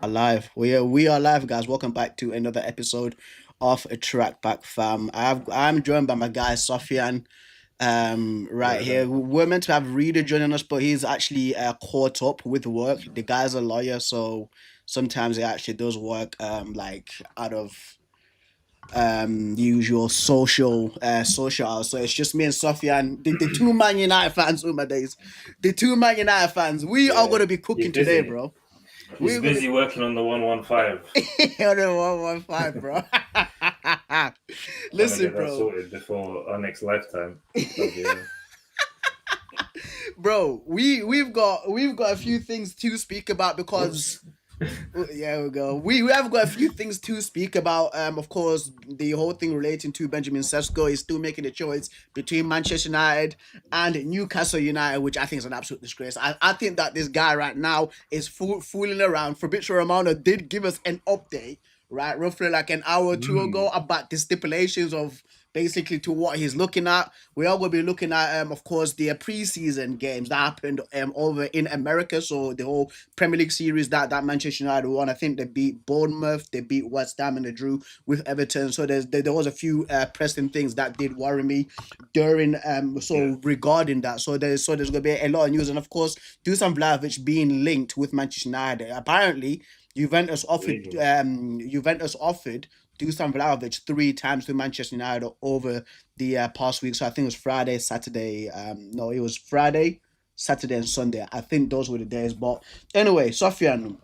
Alive. We are live, guys. Welcome back to another episode of a Track Back Fam. I'm joined by my guy Sofian. Right Hello there. here. We're meant to have Reader joining us, but he's actually caught up with work. The guy's a lawyer, so sometimes he actually does work like out of usual social hours. So it's just me and Sofian, the two Man United fans. Oh my days, the two Man United fans. We are Yeah, gonna be he's cooking today, busy. bro. He's We're gonna busy working on the 115, on the 115, bro. trying to Listen, get that bro. sorted before our next lifetime. Bloody hell. Bro, we've got a few things to speak about because Whoops. yeah, we go. We have got a few things to speak about. Of course, the whole thing relating to Benjamin Sesko is still making a choice between Manchester United and Newcastle United, which I think is an absolute disgrace. I think that this guy right now is fooling around. Fabrizio Romano did give us an update, right, roughly like an hour or two ago Mm. about the stipulations of basically to what he's looking at. We are going to be looking at, of course, the preseason games that happened over in America. So the whole Premier League series that Manchester United won. I think they beat Bournemouth, they beat West Ham, and they drew with Everton. So there was a few pressing things that did worry me during Yeah. regarding that. So there's going to be a lot of news, and of course, Dusan Vlahovic being linked with Manchester United. Apparently, Really. Juventus offered Dusan Vlahovic three times to Manchester United over the past week. So I think it was Friday, Saturday. No, it was Friday, Saturday, and Sunday. I think those were the days. But anyway, Sofian,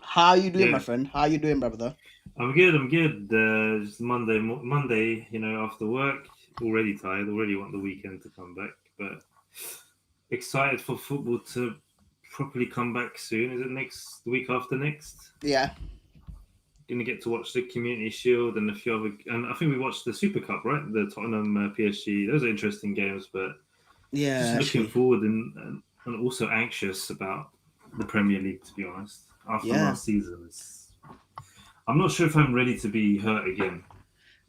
how you doing, my Yeah. friend? How you doing, brother? I'm good. I'm good. It's Monday, after work. Already tired. Already want the weekend to come back. But excited for football to properly come back soon. Is it next week after next? Yeah, Gonna get to watch the Community Shield and a few other, and I think we watched the Super Cup, right? The Tottenham PSG. Those are interesting games, but yeah, just looking actually, forward and also anxious about the Premier League. To be honest, after yeah. last season, I'm not sure if I'm ready to be hurt again.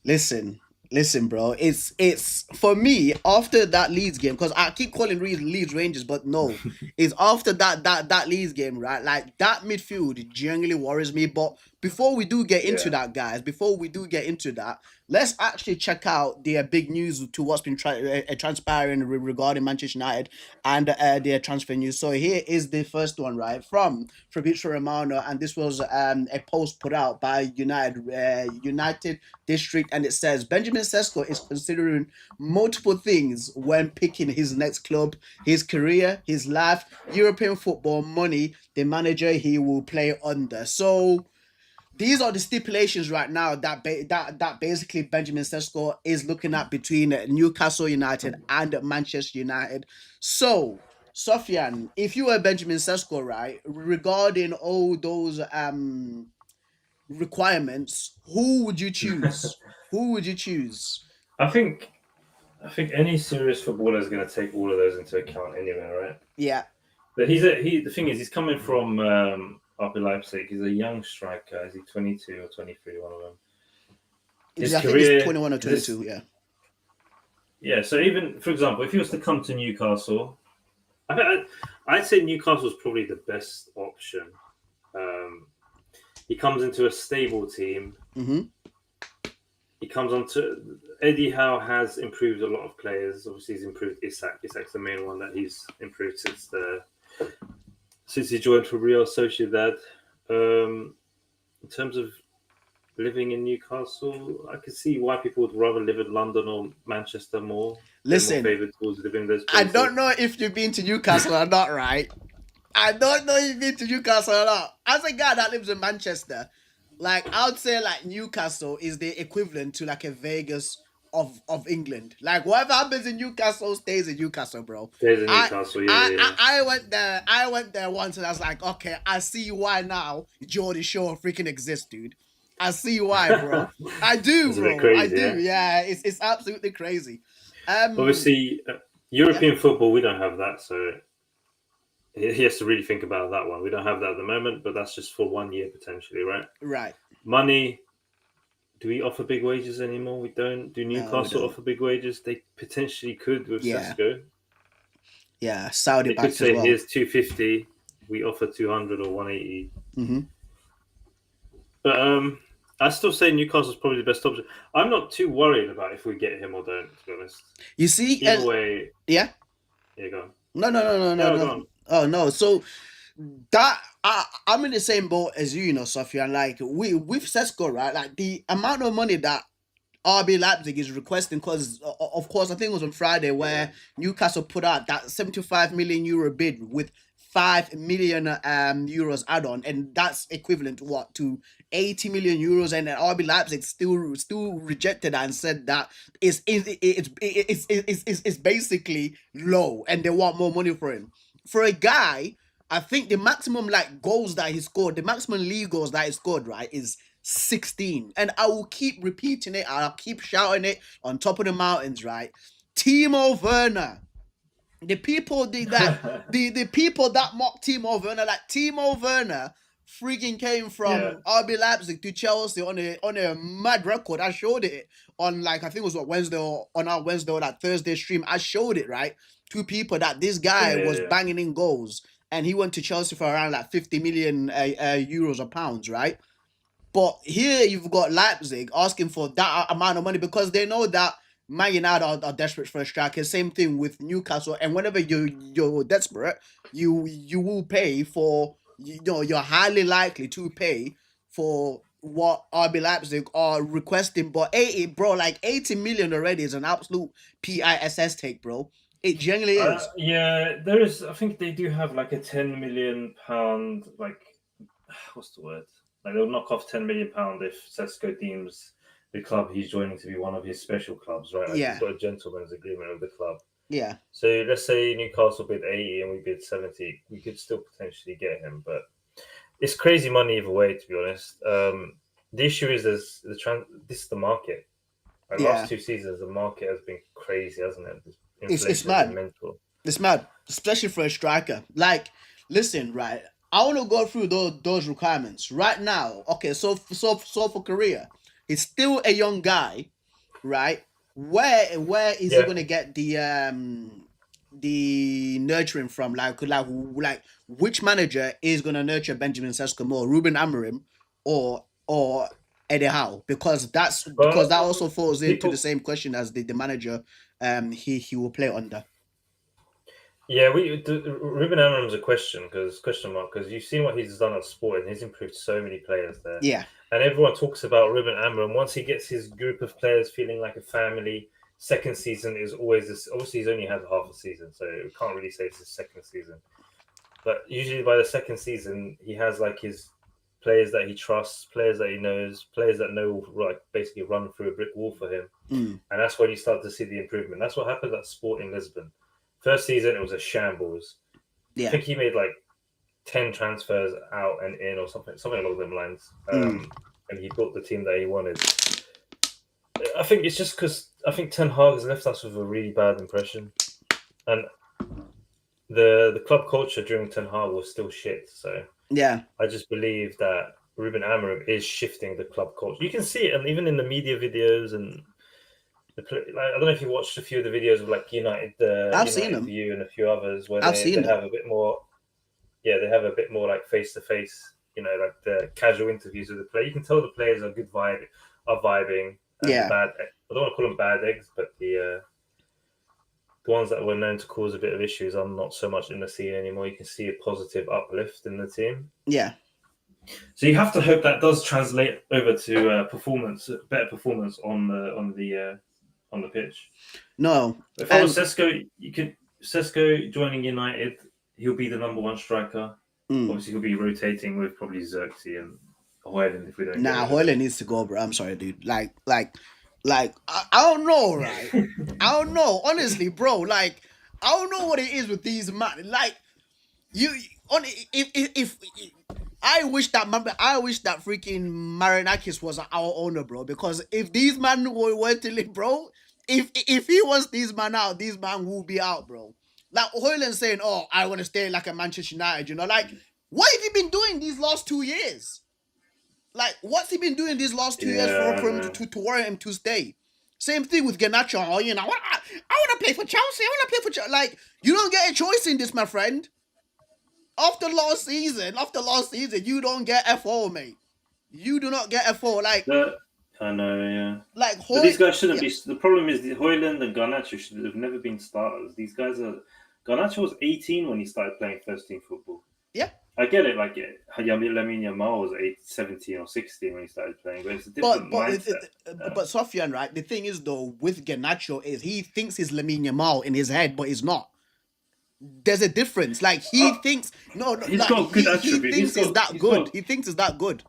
Listen, listen, bro. It's for me after that Leeds game because I keep calling Leeds Rangers, but no, it's after that Leeds game, right? Like that midfield genuinely worries me. But before we do get into Yeah, that, guys, before we do get into that, let's actually check out the big news to what's been transpiring regarding Manchester United and their transfer news. So here is the first one, right, from Fabrizio Romano, and this was a post put out by United District, and it says Benjamin Sesko is considering multiple things when picking his next club, his career, his life, European football, money, the manager he will play under. So these are the stipulations right now that basically Benjamin Sesko is looking at between Newcastle United and Manchester United. So, Sofian, if you were Benjamin Sesko, right, regarding all those requirements, who would you choose? Who would you choose? I think I think any serious footballer is going to take all of those into account anyway, right? Yeah, But the thing is, he's coming from RB Leipzig. He's a young striker. Is he 22 or 23? One of them. His I think it's career, 21 or this 22. Yeah, yeah. So even for example, if he was to come to Newcastle, I'd say Newcastle's probably the best option. Um, he comes into a stable team. mm-hmm. He comes on to Eddie Howe has improved a lot of players. Obviously, he's improved Isak. Isak's the main one that he's improved since he joined for Real Sociedad. In terms of living in Newcastle, I can see why people would rather live in London or Manchester more. They're more Listen, favoured towards living in those I don't places. know if you've been to Newcastle or not, right? I don't know if you've been to Newcastle or not. As a guy that lives in Manchester, like I would say, like Newcastle is the equivalent to like a Vegas of England. Like whatever happens in Newcastle stays in Newcastle, bro. There's a I Newcastle, yeah, I yeah, I, yeah. I went there. I went there once, and I was like, okay, I see why now Geordie Shore freaking exists, dude. I see why, bro. I do, It's a bit bro. I crazy, do. yeah. Yeah, it's absolutely crazy. Um, Obviously, yeah, European football, we don't have that, so he has to really think about that one. We don't have that at the moment, but that's just for 1 year potentially, right? right. Money, do we offer big wages anymore? We don't. Do No, we Newcastle don't. offer big wages? They potentially could with Yeah, Sesko. yeah. Saudi They could backed as say well. here's 250, we offer 200 or 180. Mm-hmm. But I still say Newcastle's probably the best option. I'm not too worried about if we get him or don't. To be honest, You see, either way, yeah. yeah, go on. No, no, no, no, no, Yeah, go no. on. Oh no. So that I'm in the same boat as you, Sophia. Like we with Sesko, right? Like the amount of money that RB Leipzig is requesting, because of course I think it was on Friday Yeah, where Newcastle put out that 75 million euro bid with 5 million euros add on, and that's equivalent to what, to 80 million euros, and then RB Leipzig still rejected that and said that it's basically low and they want more money for him. For a guy, I think the maximum like goals that he scored, the maximum league goals that he scored, right, is 16. And I will keep repeating it. I'll keep shouting it on top of the mountains, right? Timo Werner. The people did that. yeah, The people that mock Timo Werner, like Timo Werner, freaking came yeah, from RB Leipzig to Chelsea on a mad record. I showed it on, like, I think it was what, Wednesday, or on our Wednesday or that Thursday stream. I showed it, right, to people that this guy was yeah. banging in goals, and he went to Chelsea for around like 50 million euros or pounds, right? But here you've got Leipzig asking for that amount of money because they know that Man United are desperate for a striker. Same thing with Newcastle. And whenever you're desperate, you will pay for, you're highly likely to pay for what RB Leipzig are requesting. But 80, bro, like 80 million already is an absolute PISS take, bro. It genuinely is. Yeah, there is. I think they do have like a £10 million, like, what's the word? Like they'll knock off £10 million if Sesko deems the club he's joining to be one of his special clubs, right? Like he's Yeah. got a gentleman's agreement with the club. Yeah. So let's say Newcastle bid 80 and we bid 70, we could still potentially get him, but it's crazy money either way. To be honest, the issue is this is the market. Like last Yeah. 2 seasons, the market has been crazy, hasn't it? It's Inflation has been mad. mental. It's mad, especially for a striker. Like, listen, right? I want to go through those requirements right now. Okay, so for Korea, he's still a young guy, right? Where is he Yeah. gonna get the nurturing from? Like which manager is gonna nurture Benjamin Sesko more, Ruben Amorim or Eddie Howe? Because that But also falls into the people, same question as the manager he will play under. yeah, Ruben Amorim's a question mark because you've seen what he's done at Sporting. He's improved so many players there, Yeah, and everyone talks about Ruben Amorim. Once he gets his group of players feeling like a family, second season is always this. Obviously, he's only had half a season, so we can't really say it's his second season. But usually by the second season, he has like his players that he trusts, players that he knows, players that know like basically run through a brick wall for him, mm, and that's when you start to see the improvement. That's what happened at Sporting Lisbon. First season, it was a shambles. I yeah. think he made like 10 transfers out and in or something along those lines, Mm. and he built the team that he wanted. I think it's just because I think Ten Hag has left us with a really bad impression, and the club culture during Ten Hag was still shit. So Yeah, I just believe that Ruben Amorim is shifting the club culture. You can see it, and even in the media videos and I don't know if you watched a few of the videos of like I've seen United them. View and a few others where I've they seen have them. a bit more, yeah, they have a bit more like face to face, like the casual interviews with the player. You can tell the players are are vibing, and the Yeah, bad, I don't want to call them bad eggs, but the ones that were known to cause a bit of issues are not so much in the scene anymore. You can see a positive uplift in the team. yeah. So you have to hope that does translate over to better performance on the pitch. No, If I was and Sesko, Sesko joining United, he'll be the number one striker. mm, Obviously, he'll be rotating with probably Xerxes and Hoyland if we don't get nah, rid of him. Hoyland needs to go, bro. I'm sorry, dude. Like I don't know, right? I don't know, honestly, bro. Like I don't know what it is with these man. Like you on if I wish that freaking Marinakis was our owner, bro. Because if these man were to live, bro, if he wants these man out, these man will be out, bro. Like Hoyland saying, "Oh, I want to stay like a Manchester United," like what have he been doing these last 2 years? Like what's he been doing these last 2 years Yeah, I for him know. to warrant him to stay? Same thing with Garnacho. Oh, I want to play for Chelsea. I want to play for Chelsea. Like you don't get a choice in this, my friend. After last season, you don't get FO, mate. You do not get a four. The, I know, yeah. Like But Hoy. these guys shouldn't Yeah, be. The problem is the Hoyland and Garnacho should have never been starters. These guys are. Garnacho was 18 when he started playing first team football. yeah. I get it, like Lamine Yamal was 17 or 16 when he started playing, but it's a different mindset. But Sofian, right? The thing is though, with Ganacho is he thinks he's Lamine Yamal in his head, but he's not. There's a difference. Like he Uh, thinks no, no, he's like got good he attributes. thinks he's that good. He thinks he's that good.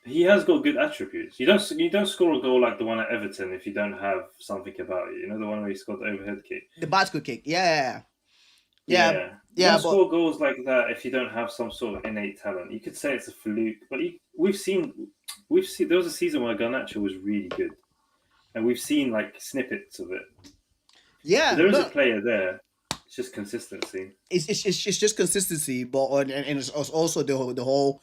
He has got good attributes. You don't score a goal like the one at Everton if you don't have something about you. You know the one where he scored the overhead kick. The bicycle kick, yeah, yeah, Yeah, you yeah. don't But score goals like that if you don't have some sort of innate talent. You could say it's a fluke, but we've seen there was a season where Garnacho was really good, and we've seen like snippets of it. So yeah, there is a no, player there. It's just consistency. it's just consistency, but and it's also the whole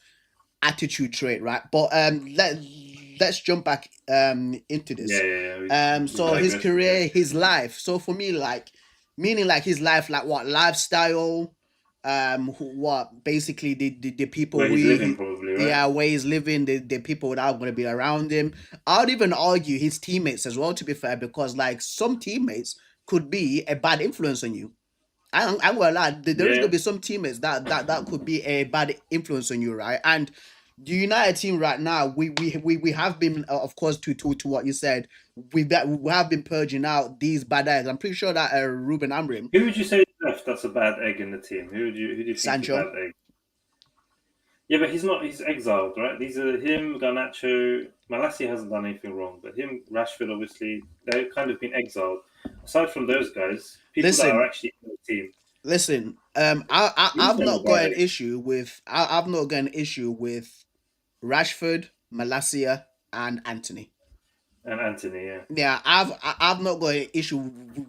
attitude trait, right? But let's jump back into Yeah, this. yeah, yeah. We So his digressed a bit. career, his life. So for me, like meaning like his life, like what lifestyle, what basically the people Where he's living, probably, right? yeah, where he's living, the people that are going to be around him. I would even argue his teammates as well, to be fair, because like some teammates could be a bad influence on you. I'm gonna lie, there is Yeah. gonna be some teammates that could be a bad influence on you, right? And the United team right now, we have been, of course, to what you said, we have been purging out these bad eggs. I'm pretty sure that Ruben Amorim, Who would you say left? That's a bad egg in the team. Who do you think's a Sancho, bad egg? Yeah, but he's not. He's exiled, right? These are him, Garnacho. Malacia hasn't done anything wrong, but him, Rashford, obviously, they've kind of been exiled. Aside from those guys, people that are listen, actually in the team, listen. he's I've not a not got bad an egg. issue with I've not got an issue with Rashford, Malacia, and Anthony. And Anthony, yeah. Yeah, I've not got an issue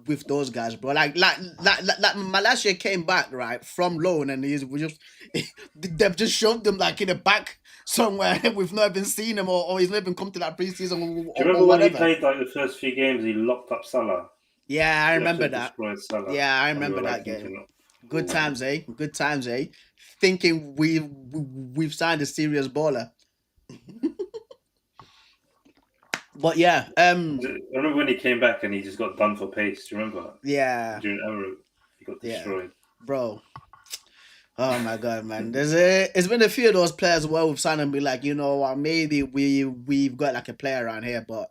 with those guys, bro. Like Malaysia came back right from loan, and we just they've just shoved him like in the back somewhere. We've not even seen him, or he's not even come to that preseason Do you or remember when he whatever. played like the first few games? He locked up Salah. Yeah, I He remember absolutely that. destroyed Salah, Yeah, I and we remember were like that game. thinking, Good "Oh, times, eh? Good times, eh? Thinking we've signed a serious baller. But yeah, I remember when he came back and he just got done for pace. Do you remember yeah, during Euro, he got yeah, destroyed. bro. Oh my god, man! It's been a few of those players where we've signed and be like, you know what, maybe we've got like a player around here, but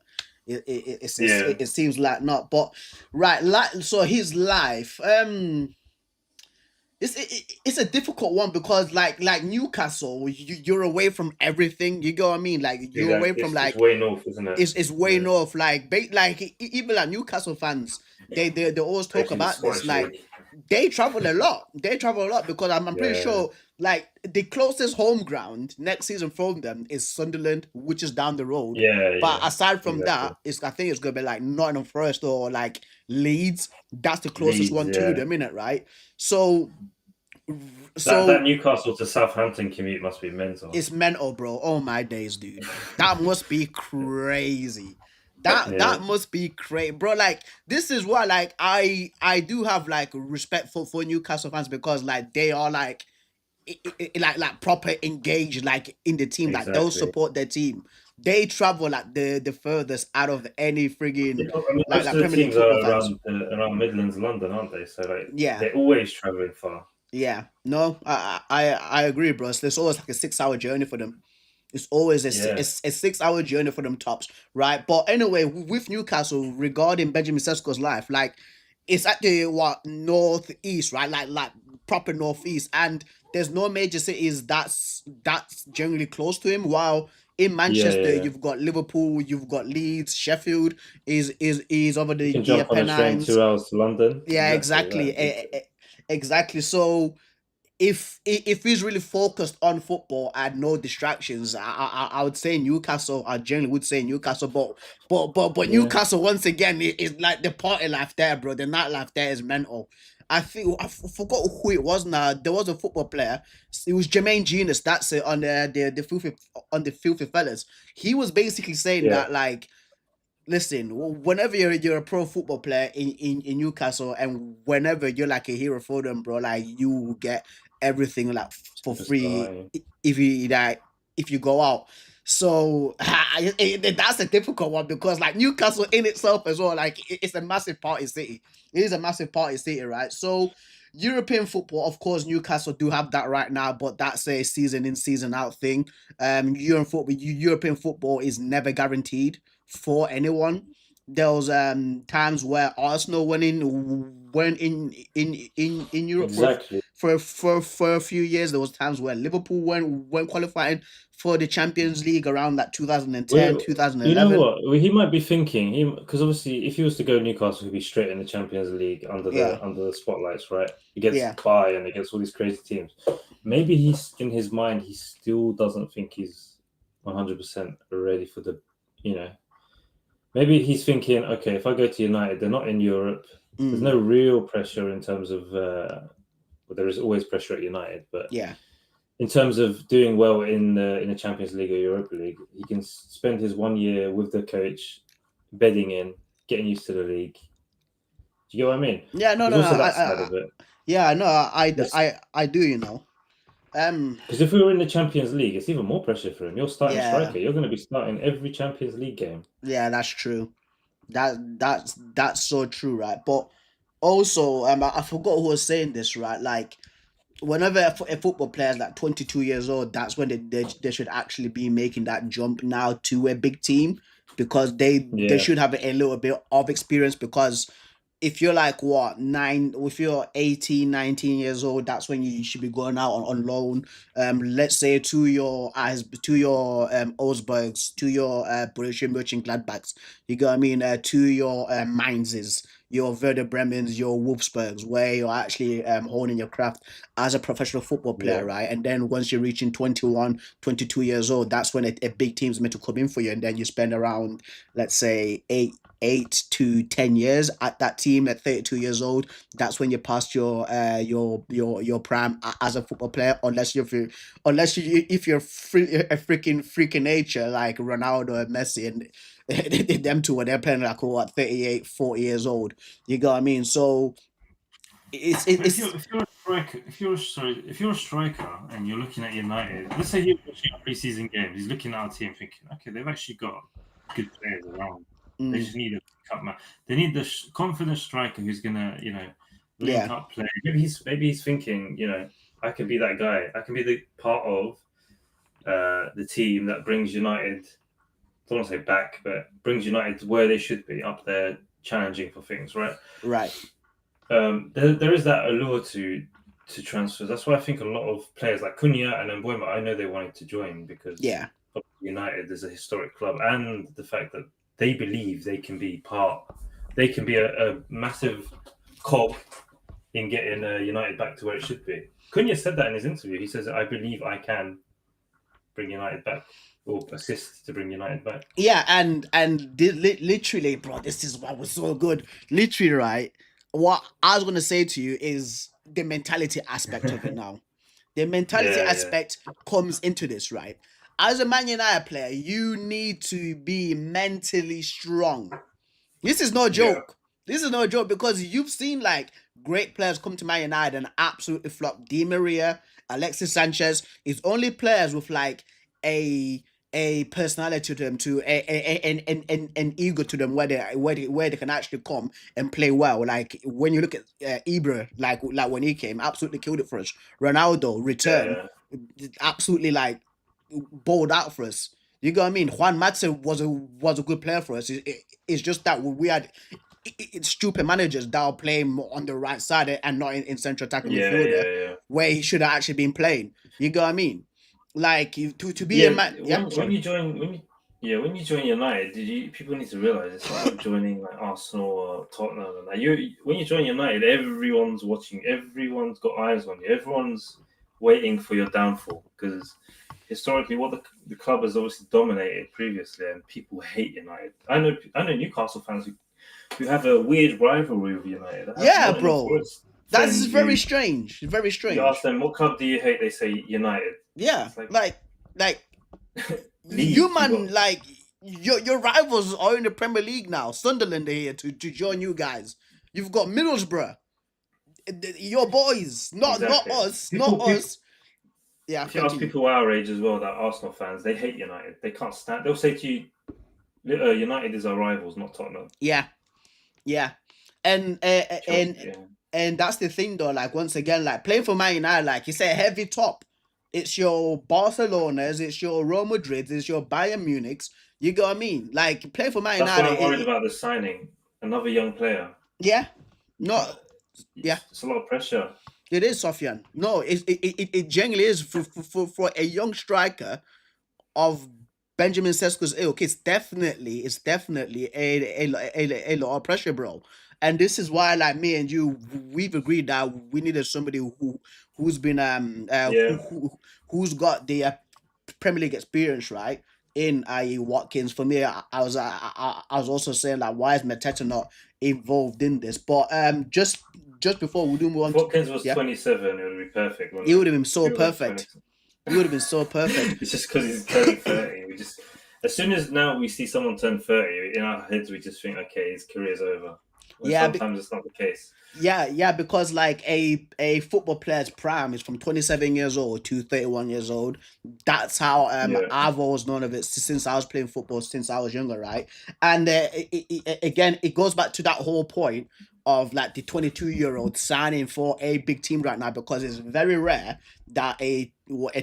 Yeah, it seems like not. But right, like so his life, it's a difficult one because like Newcastle, you're away from everything. You go, what I mean, like you're away exactly. from It's like way north, isn't it? it's way Yeah, north. Like even like Newcastle fans, they always talk especially the about this. Scottish Like league. they travel a lot. They travel a lot because I'm pretty Yeah, sure like the closest home ground next season from them is Sunderland, which is down the road. yeah, But yeah. aside from Exactly. that, I think it's gonna be like Nottingham Forest or like Leeds. That's the closest Leeds, one to yeah. them, innit, right? So That so Newcastle to Southampton commute must be mental. it's mental, bro. Oh my days, dude. That must be crazy. That Yeah, must be crazy, bro. Like this is what like I do have like respect for Newcastle fans because like they are like like proper engaged like in the team. Like they'll exactly. support their team. They travel like the furthest out of any Yeah, friggin' I mean, most like of the Premier League teams are football fans. around Midlands, London, aren't they? So like Yeah, they're always traveling far. yeah. No, I agree, bro. So there's always like a 6 hour journey for them. It's always Yeah, a 6 hour journey for them tops, right? But anyway, with Newcastle regarding Benjamin Sesko's life, like it's at the what northeast, right? Like proper northeast, and there's no major cities that's generally close to him. While in yeah, Manchester, yeah. you've got Liverpool, you've got Leeds, Sheffield is over You can the jump on a train Pennines. 2 hours to London. Yeah, Exactly exactly, that. It's, exactly. So if he's really focused on football and no distractions, I would say Newcastle. I generally would say Newcastle, but yeah, Newcastle once again is like the party life there, bro. The nightlife there is mental. I think forgot who it was now. There was a football player. It was Jermaine Genius. That's it on the filthy on the filthy fellas. He was basically saying yeah. that like listen, whenever you're a pro football player in Newcastle, and whenever you're like a hero for them, bro, like you get everything like for free Superstar. if you like if you go out. So that's a difficult one because like Newcastle in itself as well, like it's a massive party city. It is a massive party city, right? So European football, of course, Newcastle do have that right now, but that's a season in, season out thing. European football is never guaranteed for anyone. There was times where Arsenal went in Europe Exactly. for a few years. There was times where Liverpool went qualifying for the Champions League around that 2010, Well, you know 2011. what? Well, he might be thinking he because obviously, if he was to go Newcastle, he'd be straight in the Champions League Yeah, under the spotlights, right? Against yeah, Bayern, against all these crazy teams. Maybe he's in his mind, he still doesn't think he's 100% ready for the, you know. Maybe he's thinking, okay, if I go to United, they're not in Europe. There's mm, no real pressure in terms of, well, there is always pressure at United, but yeah. in terms of doing well in the Champions League or Europa League, he can spend his 1 year with the coach, bedding in, getting used to the league. Do you get what I mean? Yeah, no, There's no, no. also that side of it. Yeah, no, Yes, I do. You know, um, because if we were in the Champions League, it's even more pressure for him. You're starting yeah, striker. You're going to be starting every Champions League game. yeah, that's true. That's so true, right? But also, I forgot who was saying this, right? Like, whenever a football player is like 22 years old, that's when they should actually be making that jump now to a big team because they Yeah, should have a little bit of experience because if you're like what nine if you're 18, 19 years old, that's when you should be going out on loan, let's say to your eyes, to your Augsburgs, to your Borussia Mönchengladbachs, you got what I mean, to your Mainzes, your Werder Bremens, your Wolfsburgs, where you're actually honing your craft as a professional football player, yeah, right? And then once you're reaching 21, 22 years old, that's when a big team's meant to come in for you, and then you spend around, let's say, 8 to 10 years at that team at 32 years old. That's when you passed your prime as a football player, unless you if you're a freaking nature like Ronaldo and Messi and them two when they're playing like what 38, 40 years old. You got what I mean? So But it's if you're a striker, if you're a striker and you're looking at United, let's say you're watching a pre-season game, he's looking at our team thinking, okay, they've actually got good players around. They mm, just need a cut man. They need the confident striker who's gonna, link yeah, up play. maybe he's thinking, I can be that guy. I can be the part of the team that brings United. I don't want to say back, but brings United to where they should be, up there, challenging for things, right? right, There is that allure to transfers. That's why I think a lot of players like Cunha and Mbuema, I know they wanted to join because yeah. of United is a historic club, and the fact that they believe they can be a massive cog in getting United back to where it should be. Cunha said that in his interview. He says, "I believe I can bring United back or assist to bring United back." Yeah, literally, bro, this is what was so good. Literally, right? What I was gonna say to you is the mentality aspect of it now. The mentality Yeah, yeah, aspect comes into this, right? As a Man United player, you need to be mentally strong. This is no yeah, joke. This is no joke because you've seen like great players come to Man United and absolutely flop. Di Maria, Alexis Sanchez is only players with like a a personality to them, to an ego to them, where they can actually come and play well. Like when you look at Ibra, like when he came, absolutely killed it for us. Ronaldo return, yeah, absolutely like bowled out for us. You know what I mean? Juan Matson was a good player for us. It's just that we had it's stupid managers that are playing on the right side and not in central attacking yeah, midfielder, yeah, yeah. where he should have actually been playing. You know what I mean? Like to be a Yeah, man. Yeah, when sorry. you join when you join United, did you people need to realize it's not like joining like Arsenal or Tottenham and that. You when you join United, everyone's watching, everyone's got eyes on you, everyone's waiting for your downfall because historically, what the club has obviously dominated previously, and people hate United. I know Newcastle fans who have a weird rivalry with United. I have Yeah, Nottingham bro. Forest That's friends who very strange. Very you ask strange. them what club do you hate, they say United. Yeah, It's like like you leave. You got man, like your rivals are in the Premier League now. Sunderland are here to join you guys. You've got Middlesbrough, your boys, not exactly. us, not People us. Yeah, if you ask continue. people our age as well, that Arsenal fans, they hate United. They can't stand. They'll say to you, "United is our rivals, not Tottenham." Yeah, yeah, and Yeah, and that's the thing though. Like once again, like playing for Man United, like it's a heavy top. It's your Barcelona's, it's your Real Madrid's, it's your Bayern Munich's. You get what I mean? Like playing for Man that's why United, I'm worried about the signing another young player. yeah, no, yeah, It's a lot of pressure. it is Sofian. No, it genuinely is for a young striker of Benjamin Sesko's ilk. It's definitely a lot of pressure, bro. And this is why, like me and you, we've agreed that we needed somebody who's been Yeah, who's got the Premier League experience, right? In i.e. Watkins. For me, I was also saying like, why is Mateta not involved in this? But just before we do move on, if Watkins was yeah, 27, it would be perfect. it would have been so He was like perfect. 20. It would have been so perfect. It's just because he's turning 30. We just, as soon as now we see someone turn 30, in our heads we just think, okay, his career's over. When Yeah, sometimes it's not the case. Yeah, because like a football player's prime is from 27 years old to 31 years old. That's how Yeah. I've always known of it since I was playing football since I was younger, right? And again, it goes back to that whole point of like the 22-year-old signing for a big team right now, because it's very rare that a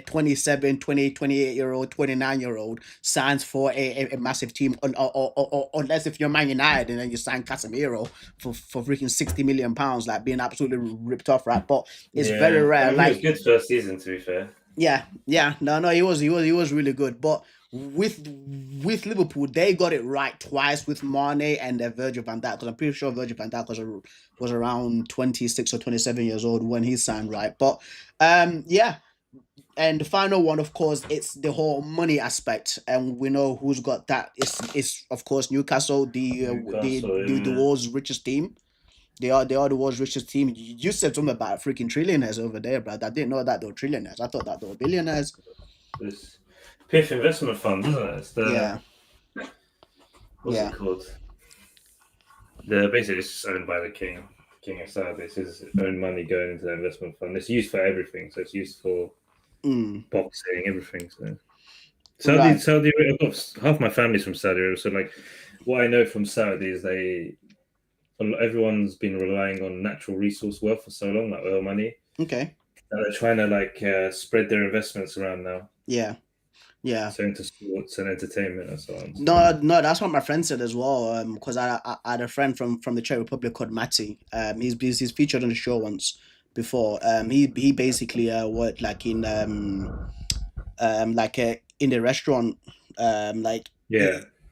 27, 20, 28-year-old, 29-year-old signs for a massive team, unless if you're Man United and then you sign Casemiro for freaking 60 million pounds, like being absolutely ripped off, right? But it's very rare. I mean, Like he was good first season, to be fair. yeah, no, he was really good. But with Liverpool, they got it right twice with Mane and Virgil van Dijk, because I'm pretty sure Virgil van Dijk was around 26 or 27 years old when he signed, right? But yeah. And the final one, of course, it's the whole money aspect, and we know who's got that. It's of course Newcastle, the world's richest team. They are the world's richest team. You said something about freaking trillionaires over there, brother. I didn't know that they were trillionaires. I thought that they were billionaires. This PIF investment fund, isn't it? It's the, Yeah. what's Yeah. it called? Basically, it's owned by the king of Saudi. It's his own money going into the investment fund. It's used for everything. So it's used for boxing, everything. So Right. Saudi, I've got half my family's from Saudi Arabia. So like, what I know from Saudi is everyone's been relying on natural resource wealth for so long, like oil money. Okay. And they're trying to like spread their investments around now. Yeah. Yeah. So into sports and entertainment and so on. No, that's what my friend said as well. Because I had a friend from the Czech Republic called Matty. He's featured on the show once before. He basically worked like in in the restaurant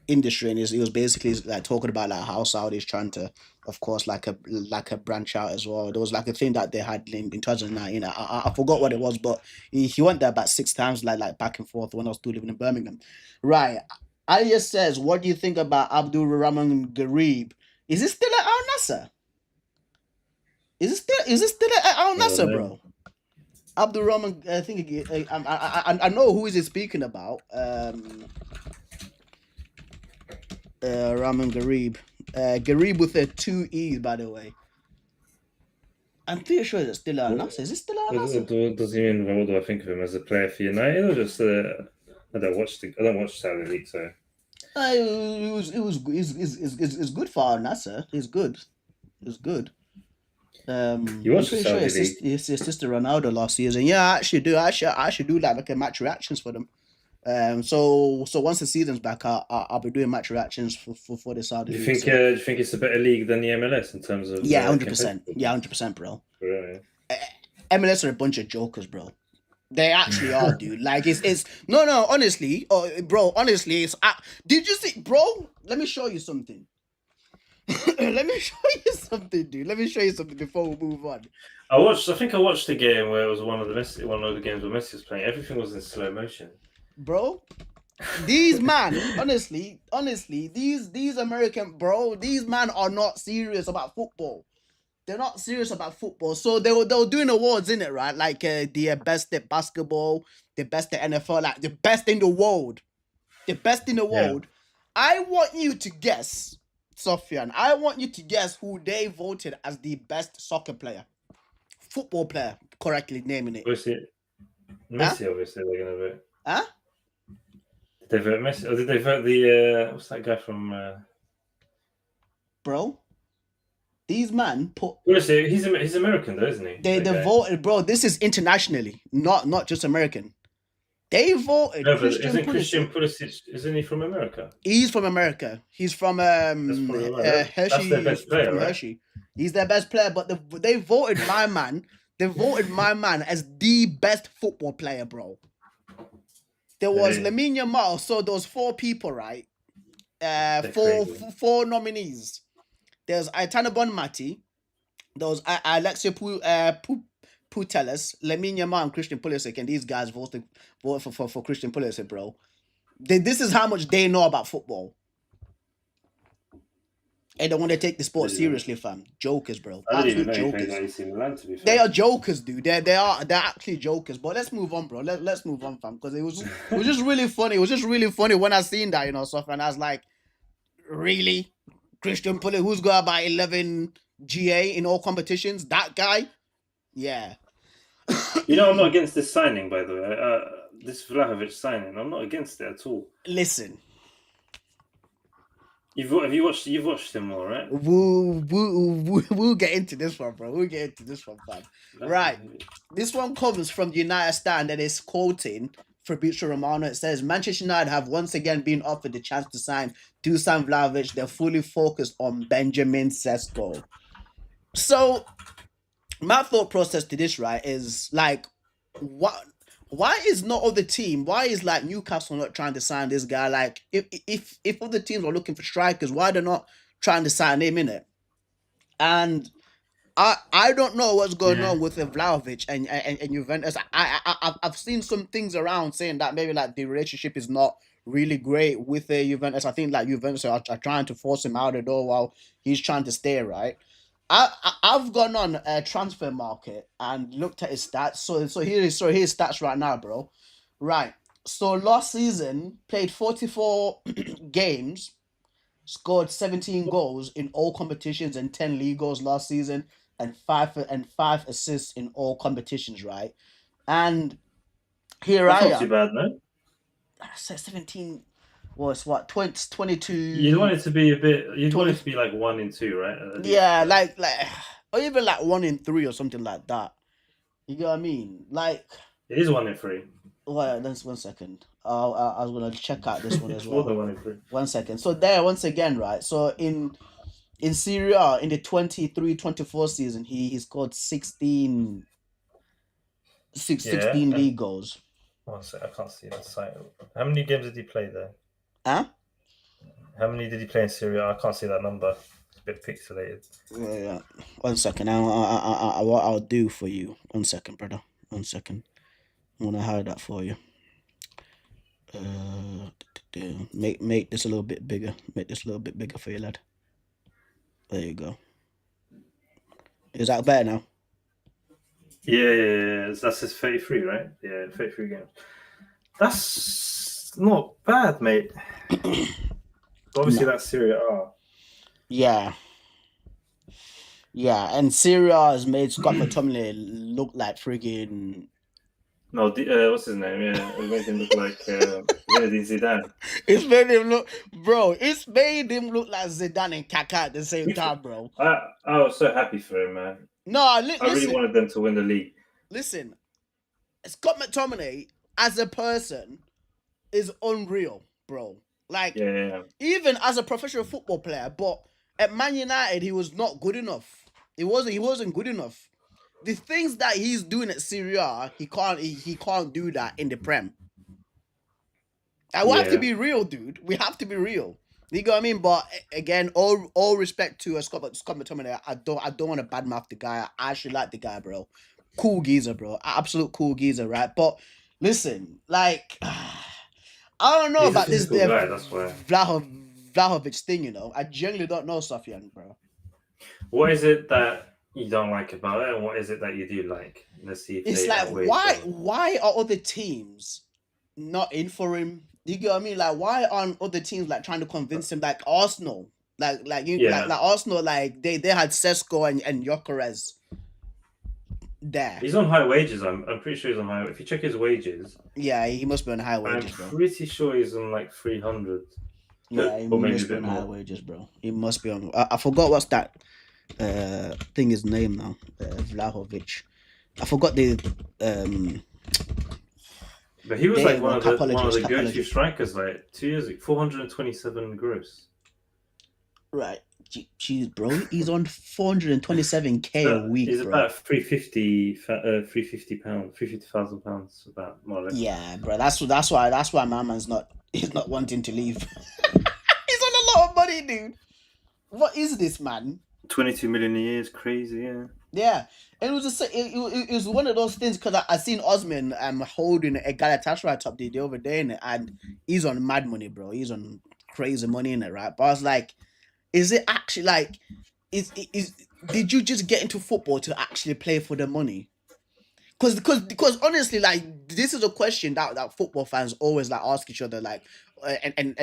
industry, and he was basically like talking about like how Saudi's trying to, of course, like a branch out as well. There was like a thing that they had in 2019. I forgot what it was, but he went there about 6 times, like back and forth when I was still living in Birmingham. Right. Alias says, what do you think about Abdul Rahman Garib? Is it still at Al Nasser? Is it still at Al Nasser, bro? Abdul Rahman, I think I know who is he speaking about. Rahman Garib. Garib with 2 E's, by the way. I'm pretty sure it's still Al Nasser. Is it still Al Nasser? What does he mean? What do I think of him as a player for United, or just I don't watch Saudi League, so. It's good for Al Nasser. It's good. It's good. You watched the Saudi League? His sister Ronaldo last season. Yeah, I actually do. I actually do like a match reactions for them. So once the season's back, I'll be doing match reactions for the Saudi Do you League. think do you think it's a better league than the MLS in terms of? Yeah, 100%. Yeah, 100%, bro. Really? MLS are a bunch of jokers, bro. They actually are, dude. Like it's no, honestly, bro. Honestly, it's. Did you see, bro? Let me show you something. Let me show you something, dude. Let me show you something before we move on. I think I watched the game where it was one of the games where Messi was playing. Everything was in slow motion. Bro, these man, honestly, these American, bro, these man are not serious about football. They're not serious about football. So they were doing awards, in it, right? Like the best at basketball, the best at NFL, like the best in the world. The best in the world. I want you to guess, Sofian. I want you to guess who they voted as the best soccer player. Football player, correctly naming it. Was it Messi, obviously, they're going to vote. Huh? Did they vote Messi? Or did they vote the, what's that guy from... Bro, these man put... Honestly, he's American, though, isn't he? They voted, bro. This is internationally, not just American. They voted No, but Christian isn't Pulisic. Christian Pulisic, isn't he from America? He's from America. He's from probably right. Hershey. That's their best player, from right? Hershey. He's their best player, but they voted my man. They voted my man as the best football player, bro. There was Lamine Yamal. So those 4 people, right? Four nominees. There's Aitana Bonmati. There was Alexia Putellas, Lamine Yamal, and Christian Pulisic, and these guys voted for Christian Pulisic, bro. This is how much they know about football. And they want to take the sport seriously, fam. Jokers, bro. Absolute jokers. They are jokers, dude. They're actually jokers. But let's move on, bro. Let's move on, fam. Because it was just really funny. It was just really funny when I seen that, stuff, and I was like, really? Christian Pulisic, who's got about 11 GA in all competitions? That guy? Yeah. I'm not against this signing, by the way. This Vlahovic signing, I'm not against it at all. Listen. You've watched him all, right? We'll get into this one, bro. We'll get into this one, fam. Right. This one comes from the United Stand and is quoting Fabrizio Romano. It says, Manchester United have once again been offered the chance to sign Dusan Vlahovic. They're fully focused on Benjamin Sesko. So, my thought process to this, right, is like, why is not other team? Why is like Newcastle not trying to sign this guy? Like, if other teams are looking for strikers, why they're not trying to sign him in it? And I don't know what's going on with Vlahovic and Juventus. I've seen some things around saying that maybe like the relationship is not really great with Juventus. I think like Juventus are trying to force him out the door while he's trying to stay, right? I've gone on a transfer market and looked at his stats. So here's stats right now, bro. Right. So last season played 44 games, scored 17 goals in all competitions and 10 league goals last season, and five assists in all competitions, right? And here That's I am. not too bad, no? I said 17 was what 22. You'd want it to be a bit. You'd want it to be like 1 in 2, right? Yeah, like or even like 1 in 3 or something like that. You know what I mean? Like it is 1 in 3. Well, that's 1 second. I was gonna check out this one as well. More than 1 in 3. 1 second. So there, once again, right? So in Serie A, in the 23-24 season, he scored 16 league goals. Oh, so I can't see the site. How many games did he play there? Huh? How many did he play in Serie A? I can't see that number. It's a bit pixelated. Yeah. 1 second. What I'll do for you. 1 second, brother. 1 second. I'm gonna hide that for you. Make this a little bit bigger. Make this a little bit bigger for you, lad. There you go. Is that better now? Yeah. That's his 33, right? Yeah, 33 games. That's not bad, mate. Obviously, that's Serie A. Yeah. Yeah, and Serie A has made Scott McTominay look like friggin'... No, what's his name? Yeah, it made him look like Zidane. It's made him look... Bro, it's made him look like Zidane and Kaká at the same time, bro. I was so happy for him, man. No, I really wanted them to win the league. Listen, Scott McTominay, as a person, is unreal, bro. Like, even as a professional football player, but at Man United, he was not good enough. He wasn't good enough. The things that he's doing at Serie A, he can't do that in the Prem. We have to be real, dude. We have to be real. You know what I mean? But again, all respect to Scott McTominay. I don't want to badmouth the guy. I actually like the guy, bro. Cool geezer, bro. Absolute cool geezer, right? But listen, like, I don't know about this Vlahovic thing, I genuinely don't know, Sufyan, bro. What is it that you don't like about it, and what is it that you do like? Let's see. It's like, why are other teams not in for him? You get what I mean? Like, why aren't other teams like trying to convince him? Like Arsenal, like Arsenal, like they had Sesko and Gyökeres. there. He's on high wages. I'm pretty sure he's on high. If you check his wages, Yeah, he must be on high I'm wages, bro. pretty sure he's on like 300 Yeah, he or maybe a must be bit on high more. wages, bro. He must be on. I forgot what's that thing his name now. Vlahovic. I forgot the But he was there like you one go, of the Capologist, go-to Capologist. strikers like 2 years ago. 427 gross. Right. Jeez, bro. He's on 427k a week, He's bro. about 350, 350,000 pounds, about more or less. Yeah, bro. That's why my man's not he's not wanting to leave. He's on a lot of money, dude. What is this, man? 22 million a year is crazy, yeah. Yeah, and it was just it was one of those things because I seen Osman holding a Galatasaray top the other day innit, and he's on mad money, bro. He's on crazy money in it, right? But I was like, is it actually like is did you just get into football to actually play for the money? Because honestly, like this is a question that football fans always like ask each other, like and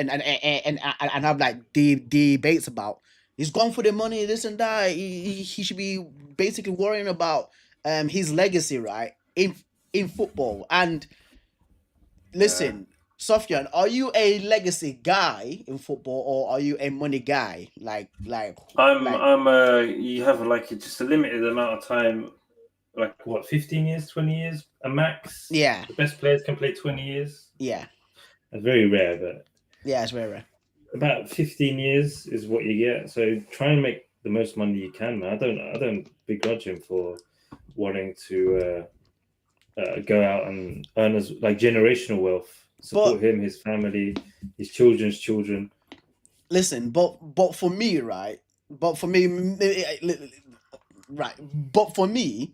have like debates about. He's gone for the money, this and that. He should be basically worrying about his legacy, right? In football. And listen, Sofyan, are you a legacy guy in football or are you a money guy? You have like just a limited amount of time, like what, 15 years, 20 years, a max? Yeah. The best players can play 20 years. Yeah. It's very rare, but yeah, it's very rare. About 15 years is what you get. So try and make the most money you can, man. I don't begrudge him for wanting to go out and earn as like generational wealth, support him, his family, his children's children. Listen, but for me, right? But for me, right? But for me,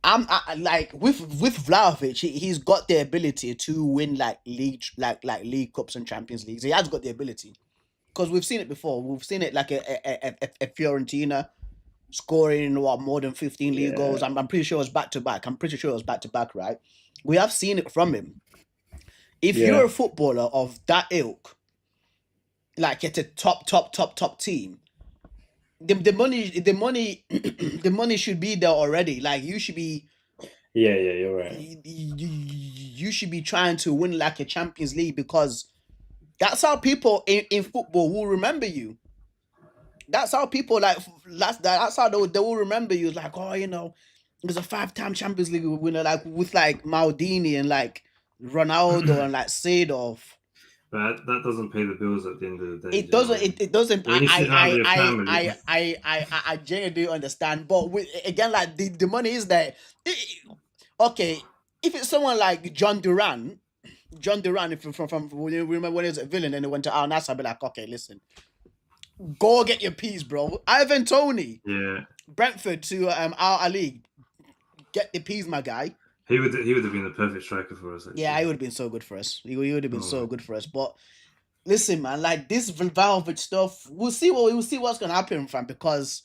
I like with Vlahovic, he's got the ability to win like league cups and Champions Leagues. He has got the ability because we've seen it before. We've seen it like a Fiorentina scoring what more than 15 league goals. I'm pretty sure it was back to back. Right? We have seen it from him. If you're a footballer of that ilk, like at a top team, the money should be there already. Like you should be. Yeah, you're right. You should be trying to win like a Champions League because that's how people in football will remember you. That's how people like that's how they will remember you. Like, oh, you know, it was a 5-time Champions League winner, like with like Maldini and like Ronaldo and like Seedorf. But that doesn't pay the bills at the end of the day. It doesn't. It doesn't. When you sit down with your family. I genuinely do understand, but again, like the money is there. Okay, if it's someone like John Duran, if from remember when he was a villain and he went to Al Nassr, I'd be like, okay, listen, go get your piece, bro. Ivan Toney, Brentford to Al Ali, get the piece, my guy. He would have been the perfect striker for us. Actually. Yeah, he would have been so good for us. He would have been so good for us. But listen, man, like this Vlahovic stuff, we'll see what's gonna happen, fam. Because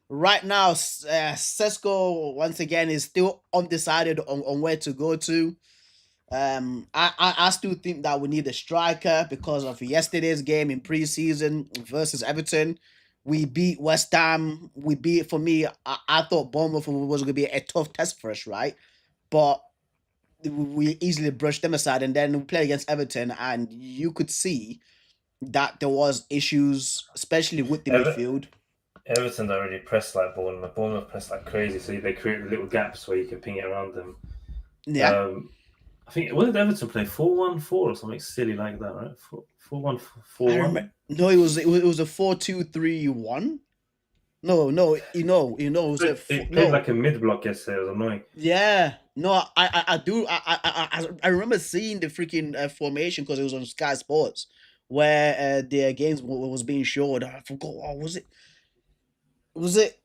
right now, Sesko once again is still undecided on where to go to. I still think that we need a striker because of yesterday's game in preseason versus Everton. We beat West Ham. For me, I thought Bournemouth was going to be a tough test for us, right? But we easily brushed them aside, and then we played against Everton, and you could see that there was issues, especially with the midfield. Everton already pressed like Bournemouth. Bournemouth pressed like crazy, so they create little gaps where you can ping it around them. Yeah. I think, what did Everton play? 4-1-4 or something silly like that, right? 4-1-4-1. No, it was a 4-2-3-1. No, it was they played like a mid block yesterday. It was annoying. Yeah, no, I do. I remember seeing the freaking formation because it was on Sky Sports where the games was being showed. I forgot what was it. Was it?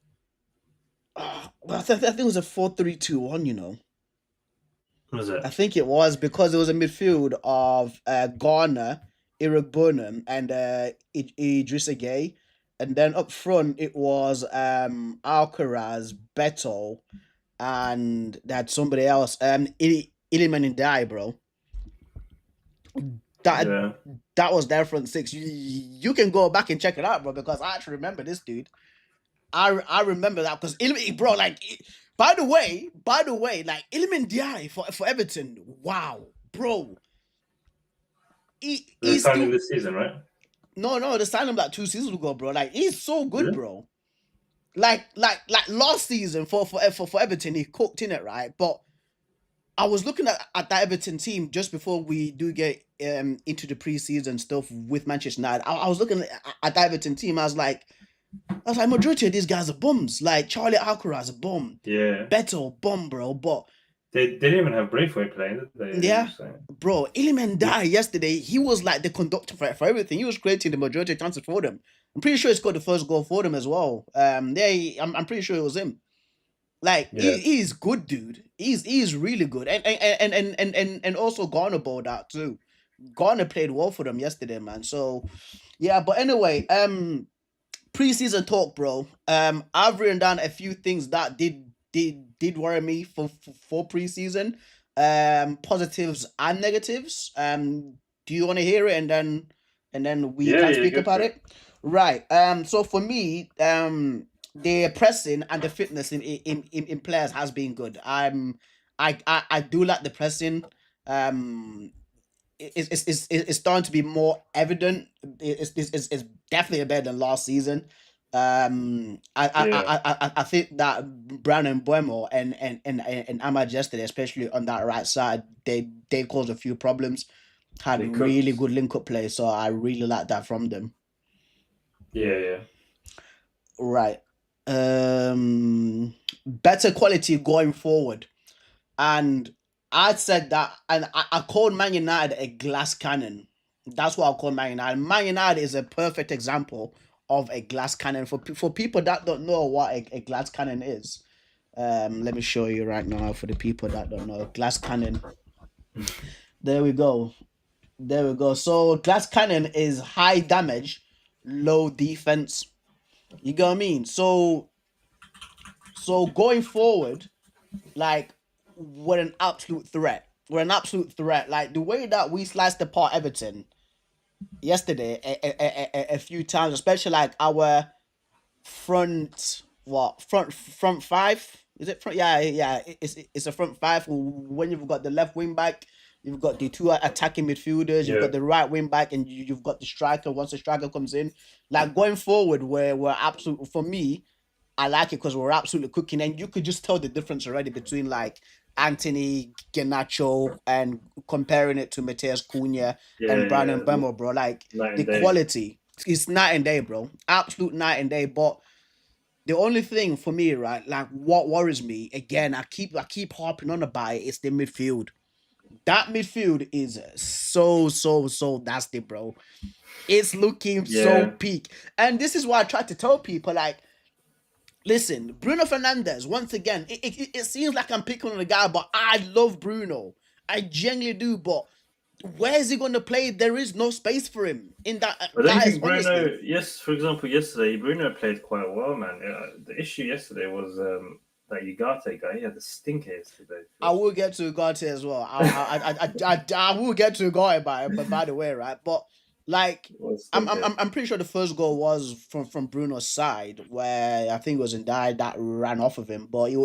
I think it was a 4-3-2-1. You know. Was it? I think it was because it was a midfield of Garner, Eric Burnham, and Idrissa Gueye. And then up front, it was Alcaraz, Beto, and they had somebody else. Iliman Ndiaye, bro. That was their front six. You can go back and check it out, bro, because I actually remember this dude. I remember that because bro, like By the way, like Iliman Diaye for Everton, wow, bro. They He's signed him still this season, right? no, they signed him like 2 seasons ago, bro. Like he's so good, Really? bro. Like last season for Everton, he cooked in it, right? But I was looking at that Everton team just before we do get into the preseason stuff with Manchester United. I was looking at that Everton team. I was like, majority of these guys are bums. Like Charlie Alcaraz a bum, Yeah. Beto bum, bro. But They didn't even have Braithwaite playing, did they? They yeah, just saying. bro, Iliman Diaye yesterday, he was like the conductor for everything. He was creating the majority of chances for them. I'm pretty sure he scored the first goal for them as well. I'm pretty sure it was him. Like Yeah. he's good, dude. He's really good, and also Garner balled out too. Garner played well for them yesterday, man. So yeah, but anyway, preseason talk, bro. I've written down a few things that did worry me for preseason. Positives and negatives. Do you want to hear it and then we Yeah, can yeah, speak go about for it. it? Right. So for me, the pressing and the fitness in players has been good. I do like the pressing. It's starting to be more evident. It's definitely better than last season. Yeah. I think that Brown and Buemo and Ahmad yesterday, especially on that right side, they caused a few problems. Had They really cooked. good link up play, so I really like that from them. Yeah, yeah. Right. Better quality going forward. And I said that, and I called Man United a glass cannon. That's what I call Man United. Man United is a perfect example of a glass cannon. For people that don't know what a glass cannon is, let me show you right now. For the people that don't know, glass cannon. There we go. There we go. So glass cannon is high damage, low defense. You get what I mean? So going forward, like we're an absolute threat. We're an absolute threat. Like the way that we sliced apart Everton yesterday a few times, especially like our front five. Is it front? Yeah. It's a front five. When you've got the left wing back, you've got the two attacking midfielders, you've Yeah. got the right wing back, and you've got the striker. Once the striker comes in, like going forward, where we're absolute for me. I like it because we're absolutely cooking, and you could just tell the difference already between like Anthony Garnacho and comparing it to Mateus Cunha Yeah, and Brandon yeah. Bemo, bro. Like Night the and day. quality, it's night and day, bro. Absolute night and day. But the only thing for me, right, like what worries me again, I keep harping on about it, is the midfield. That midfield is so nasty, bro. It's looking so Yeah. peak, and this is why I try to tell people like. Listen, Bruno Fernandez, once again, it seems like I'm picking on the guy, but I love Bruno. I genuinely do, but where is he going to play? There is no space for him in that. I don't That is think honestly. Bruno. Yes, for example, yesterday Bruno played quite well, man. The issue yesterday was that Ugarte guy. He had the stinker yesterday. I will get to Ugarte as well. I will get to Ugarte by the way, right? But like, Was I'm stinker. I'm pretty sure the first goal was from Bruno's side, where I think it was Ndai that ran off of him, but it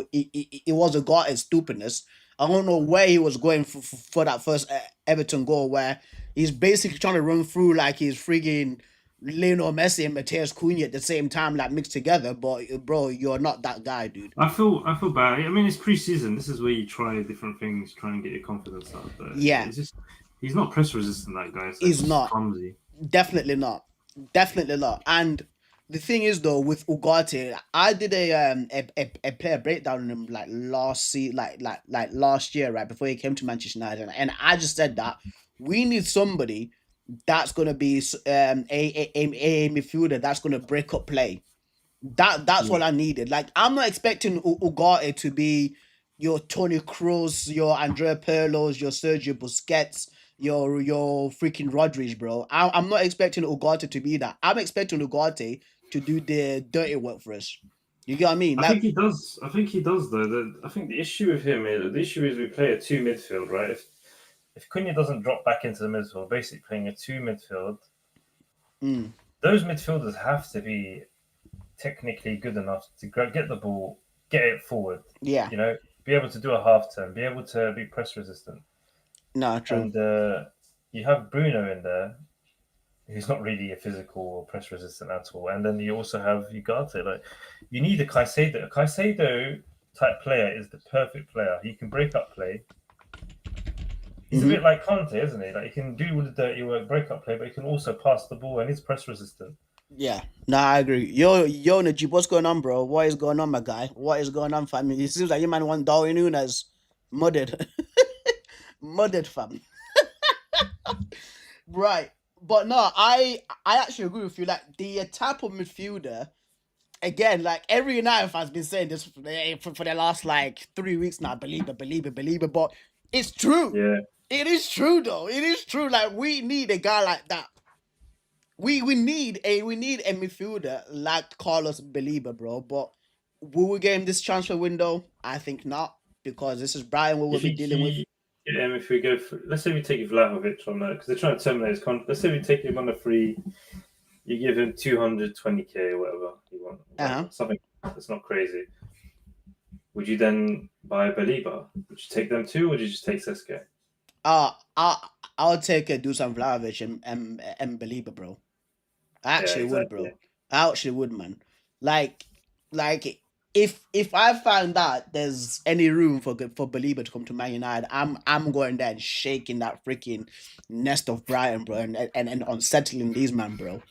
was Ugarte's stupidness. I don't know where he was going for that first Everton goal, where he's basically trying to run through like he's frigging Lionel Messi and Mateus Cunha at the same time, like mixed together. But bro, you're not that guy, dude. I feel bad. I mean, it's pre-season. This is where you try different things, try and get your confidence up. But Yeah, it's just he's not press resistant. That guy. It's like he's just not. clumsy. Definitely not. Definitely not. And the thing is though, with Ugarte, I did a player breakdown on him like last year, right before he came to Manchester United, and I just said that we need somebody that's gonna be a midfielder that's gonna break up play. That's Yeah. what I needed. Like I'm not expecting Ugarte to be your Tony Kroos, your Andrea Pirlo's, your Sergio Busquets, your freaking Rodriguez, bro. I'm not expecting Ugarte to be that. I'm expecting Ugarte to do the dirty work for us. You get what I mean? I Like think he does. I think he does though. I think the issue with him is we play a two midfield, right? If Cunha doesn't drop back into the midfield, basically playing a two midfield, those midfielders have to be technically good enough to get the ball get it forward. Yeah. You know, be able to do a half turn, be able to be press resistant. No, true. And you have Bruno in there, who's not really a physical or press resistant at all. And then you also have Ugarte. Like, you need a Caicedo. A Caicedo type player is the perfect player. He can break up play. He's a bit like Conte, isn't he? Like, he can do all the dirty work, break up play, but he can also pass the ball and he's press resistant. Yeah, no, I agree. Yo, Najib, what's going on, bro? What is going on, my guy? What is going on, fam? It seems like you man want Darwin Nunes mudded, mudded, fam. Right, but no, I actually agree with you. Like the type of midfielder, again, like every United fan's been saying this for the last like 3 weeks now. Believe it. But it's true. Yeah. It is true, though. It is true. Like we need a guy like that. We need a midfielder like Carlos Belieber, bro. But will we get him this transfer window? I think not, because this is Brian we will be dealing with. If we go for, let's say we take Vlahovic on that, because they're trying to terminate his contract. Let's say we take him on a free, you give him 220k or whatever you want, something that's not crazy. Would you then buy Belieber? Would you take them too, or would you just take Sesko? I'll take Dusan Vlahovic and Belieber, bro. I actually would, bro. I actually would, man. Like if I find that there's any room for Belieber to come to Man United, I'm going there and shaking that freaking nest of Brighton, bro, and unsettling these man, bro.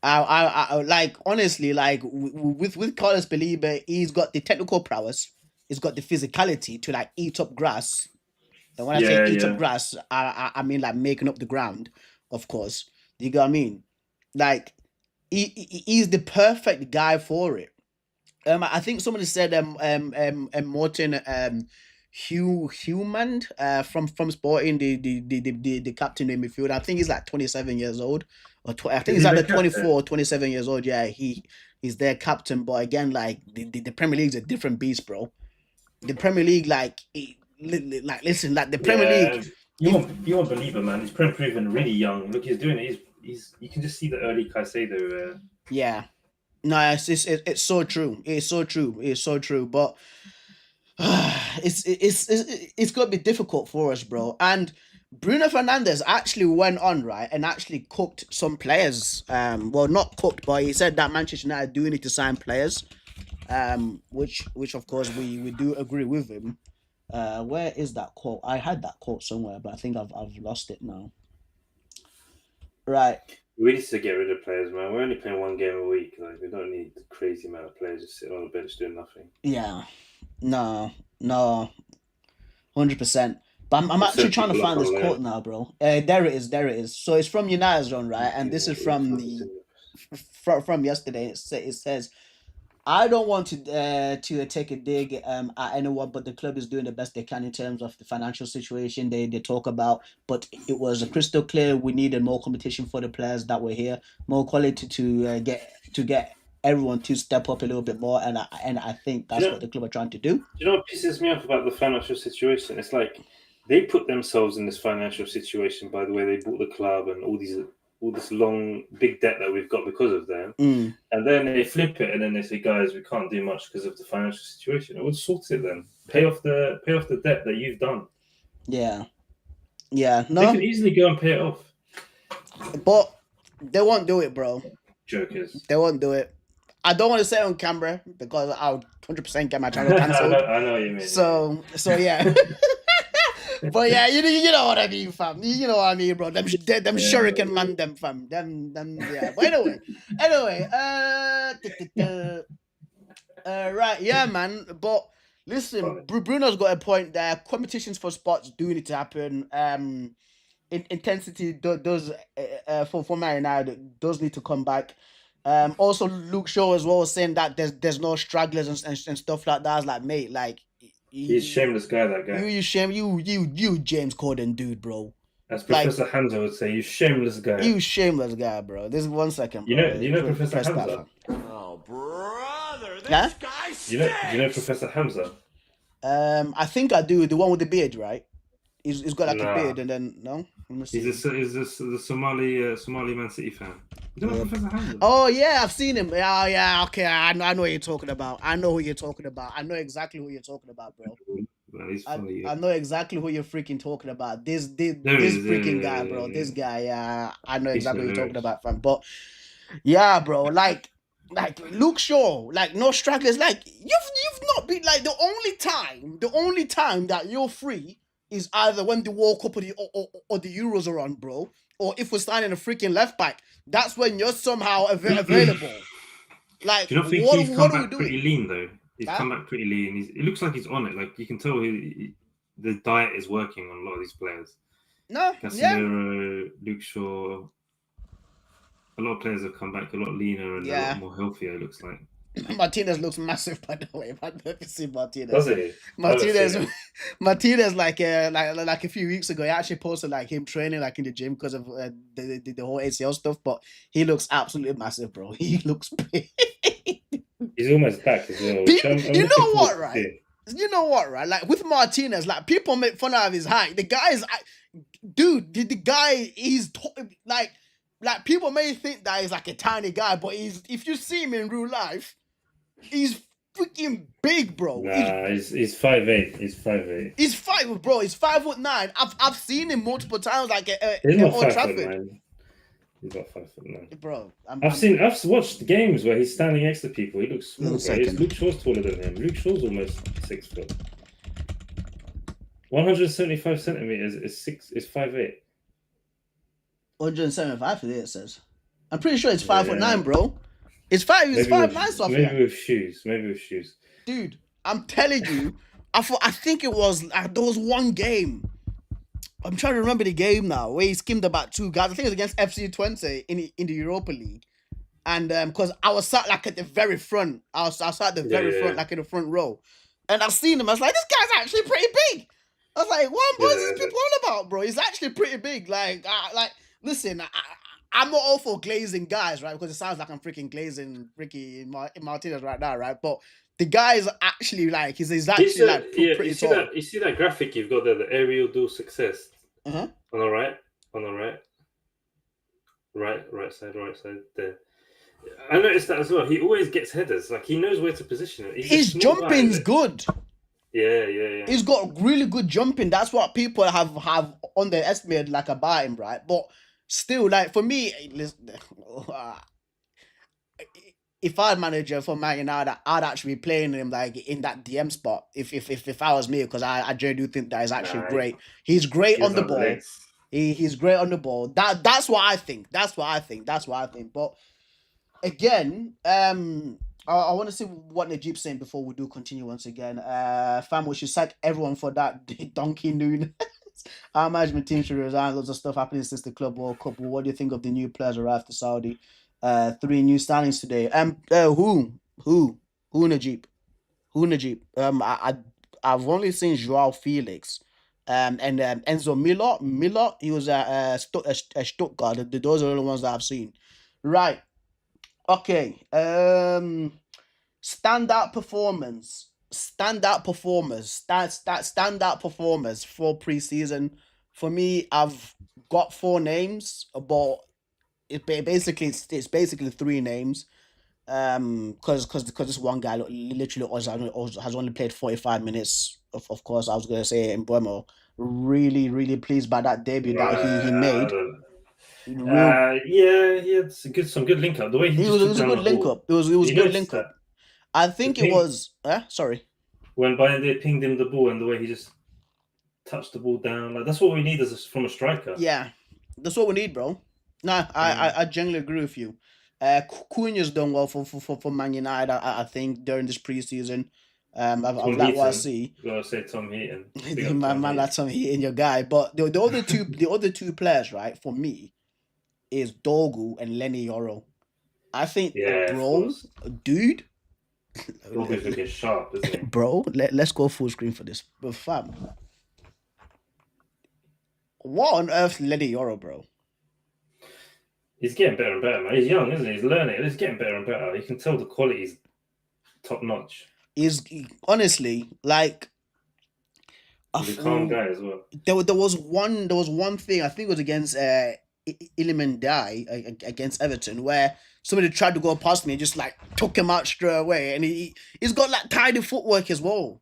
I like, honestly, like with Carlos Belieber, he's got the technical prowess, he's got the physicality to like eat up grass. And when I say eat up grass, I mean like making up the ground, of course. You get what I mean? Like he's the perfect guy for it. I think somebody said Morton Human from Sporting, the captain in midfield. I think he's like 27 years old, or I think he's either 24 or 27 years old. Yeah, he's their captain. But again, like the Premier League's a different beast, bro. The Premier League, listen, like the Premier League. You won't believe it, man. He's proven really young. Look, he's doing it. He's you can just see the early Caicedo. Yeah. No, it's so true. It's so true. But it's gonna be difficult for us, bro. And Bruno Fernandes actually went on, right, and actually cooked some players. Well, not cooked, but he said that Manchester United do need to sign players. Which of course we do agree with him. Where is that quote? I had that quote somewhere, but I think I've lost it now. Right. We need to get rid of players, man. We're only playing one game a week. Like, we don't need the crazy amount of players just sitting on the bench doing nothing. Yeah. No. 100%. But I'm actually trying to find this quote now, bro. There it is. So it's from United's run, right? And this is from yesterday. It says, I don't want to take a dig at anyone, but the club is doing the best they can in terms of the financial situation they talk about. But it was crystal clear we needed more competition for the players that were here, more quality to get everyone to step up a little bit more, and I think that's what the club are trying to do. You know what pisses me off about the financial situation? It's like they put themselves in this financial situation by the way they bought the club and all this long big debt that we've got because of them, and then they flip it and then they say, guys, we can't do much because of the financial situation. It would sort it then. Pay off the debt that you've done. Yeah. No, they can easily go and pay it off, but they won't do it, bro. Jokers. They won't do it. I don't want to say it on camera because I'll 100% get my channel cancelled. I know what you mean. So yeah. But yeah, you know what I mean, fam. You know what I mean, bro. Them shuriken man, them fam. Them yeah. But anyway, right, yeah, man. But listen, Bruno's got a point there. Competitions for spots do need to happen. Intensity does for Man United does need to come back. Also Luke Shaw as well was saying that there's no stragglers and stuff like that. I was like, mate, like, he's a shameless guy, that guy. You James Corden dude, bro. As Professor Hamza would say, you shameless guy. You shameless guy, bro. This is 1 second, bro. You know Professor Hamza? Oh, brother, this guy's you know Professor Hamza? I think I do. The one with the beard, right? He's got like a Nah. beard, and then no. Let me see. He's the Somali Man City fan. You don't know Professor Hamza? Oh yeah, I've seen him. Yeah. Okay, I know what you're talking about. I know who you're talking about. I know exactly who you're talking about, bro. Man, he's funny. I know exactly who you're freaking talking about. This There he is, freaking yeah, guy, yeah, bro. yeah. This guy, yeah. I know He's exactly what you're talking hilarious. about, fam. But yeah, bro, like Luke Shaw, like no stragglers. Like you've not been like the only time that you're free is either when the World Cup or the Euros are on, bro, or if we're signing a freaking left back. That's when you're somehow available. Like Do you not think what he's come are we back pretty doing? lean though? He's Huh? come back pretty lean. It looks like he's on it. Like you can tell the diet is working on a lot of these players. No, yeah. Casemiro, Luke Shaw. A lot of players have come back a lot leaner and a Yeah. lot more healthier. It looks like. Martinez looks massive, by the way. I've never seen Martinez. Does he? Martinez, like a few weeks ago, he actually posted like him training like in the gym because of the whole ACL stuff. But he looks absolutely massive, bro. He looks big. He's almost back as well. You know what, right? You know what, right? Like with Martinez, like people make fun of his height. The guy is, dude. The guy is like people may think that he's like a tiny guy, but if you see him in real life, he's freaking big, bro. Nah, he's 5'8". He's 5'8". He's 5, bro. He's 5'9". I've seen him multiple times, like He's not Old 5'9". Trafford. He's not 5'9". Bro. I've watched games where he's standing next to people. He looks small. Second. Luke Shaw's taller than him. Luke Shaw's almost 6 foot. 175 centimeters is 5'8". 175 today, it says. I'm pretty sure it's 5'9", bro. It's 5'9", stuff. Maybe with shoes. Dude, I'm telling you, I think it was there was one game. I'm trying to remember the game now where he skimmed about 2 guys. I think it was against FC Twente in the Europa League, and because I was sat like at the very front, I sat at the very front, like in the front row, and I seen him. I was like, this guy's actually pretty big. I was like, what is this people on about, bro? He's actually pretty big. Listen, I'm not all for glazing guys, right? Because it sounds like I'm freaking glazing Ricky Martinez right now, right? But the guy is actually like pretty tall. You see that graphic you've got there, the aerial dual success. Uh-huh. On the right, right side there. I noticed that as well. He always gets headers. Like he knows where to position it. His jumping's good. Yeah. He's got really good jumping. That's what people have underestimated like about him, right? But still, like for me, if I had manager for Man United, I'd actually be playing him like in that DM spot. If I was me, because I genuinely do think that he's actually great. He's great on the ball. He's great on the ball. That's what I think. But again, I want to see what Najib's saying before we do continue once again. Fam, we should sack everyone for that donkey noon. Our management team should resign. Lots of stuff happening since the Club World Cup. What do you think of the new players arrived to Saudi? 3 new signings today. Who Najib? I've only seen Joao Felix. And Enzo Miller. He was at Stuttgart. Those are the ones that I've seen. Right. Okay. Standout performers for preseason. For me, I've got 4 names, but it's basically 3 names. Because this one guy literally has only played 45 minutes. Of course, I was gonna say Mbeumo. Really pleased by that debut that he made. He had some good link up. The way it was a good link up. It was a good link up. I think it was. Sorry. When they pinged him the ball and the way he just touched the ball down, like that's what we need from a striker. Yeah, that's what we need, bro. No, I genuinely agree with you. Cunha's done well for Man United. I think during this preseason. I've like what I see. You gotta say Tom Heaton. man, that's Tom Heaton, your guy. But the other two players, right, for me, is Dogu and Lenny Yoro. I think, bro, dude. Dogu's looking sharp, isn't he? Bro, let's go full screen for this. But fam, what on earth, Lenny Yoro, bro? He's getting better and better, man. He's young, isn't he? He's learning. He's getting better and better. You can tell the quality's top notch. Is honestly like He's a calm guy as well. There was one thing, I think it was against Iliman Dai against Everton, where somebody tried to go past me and just like took him out straight away, and he's got like tidy footwork as well.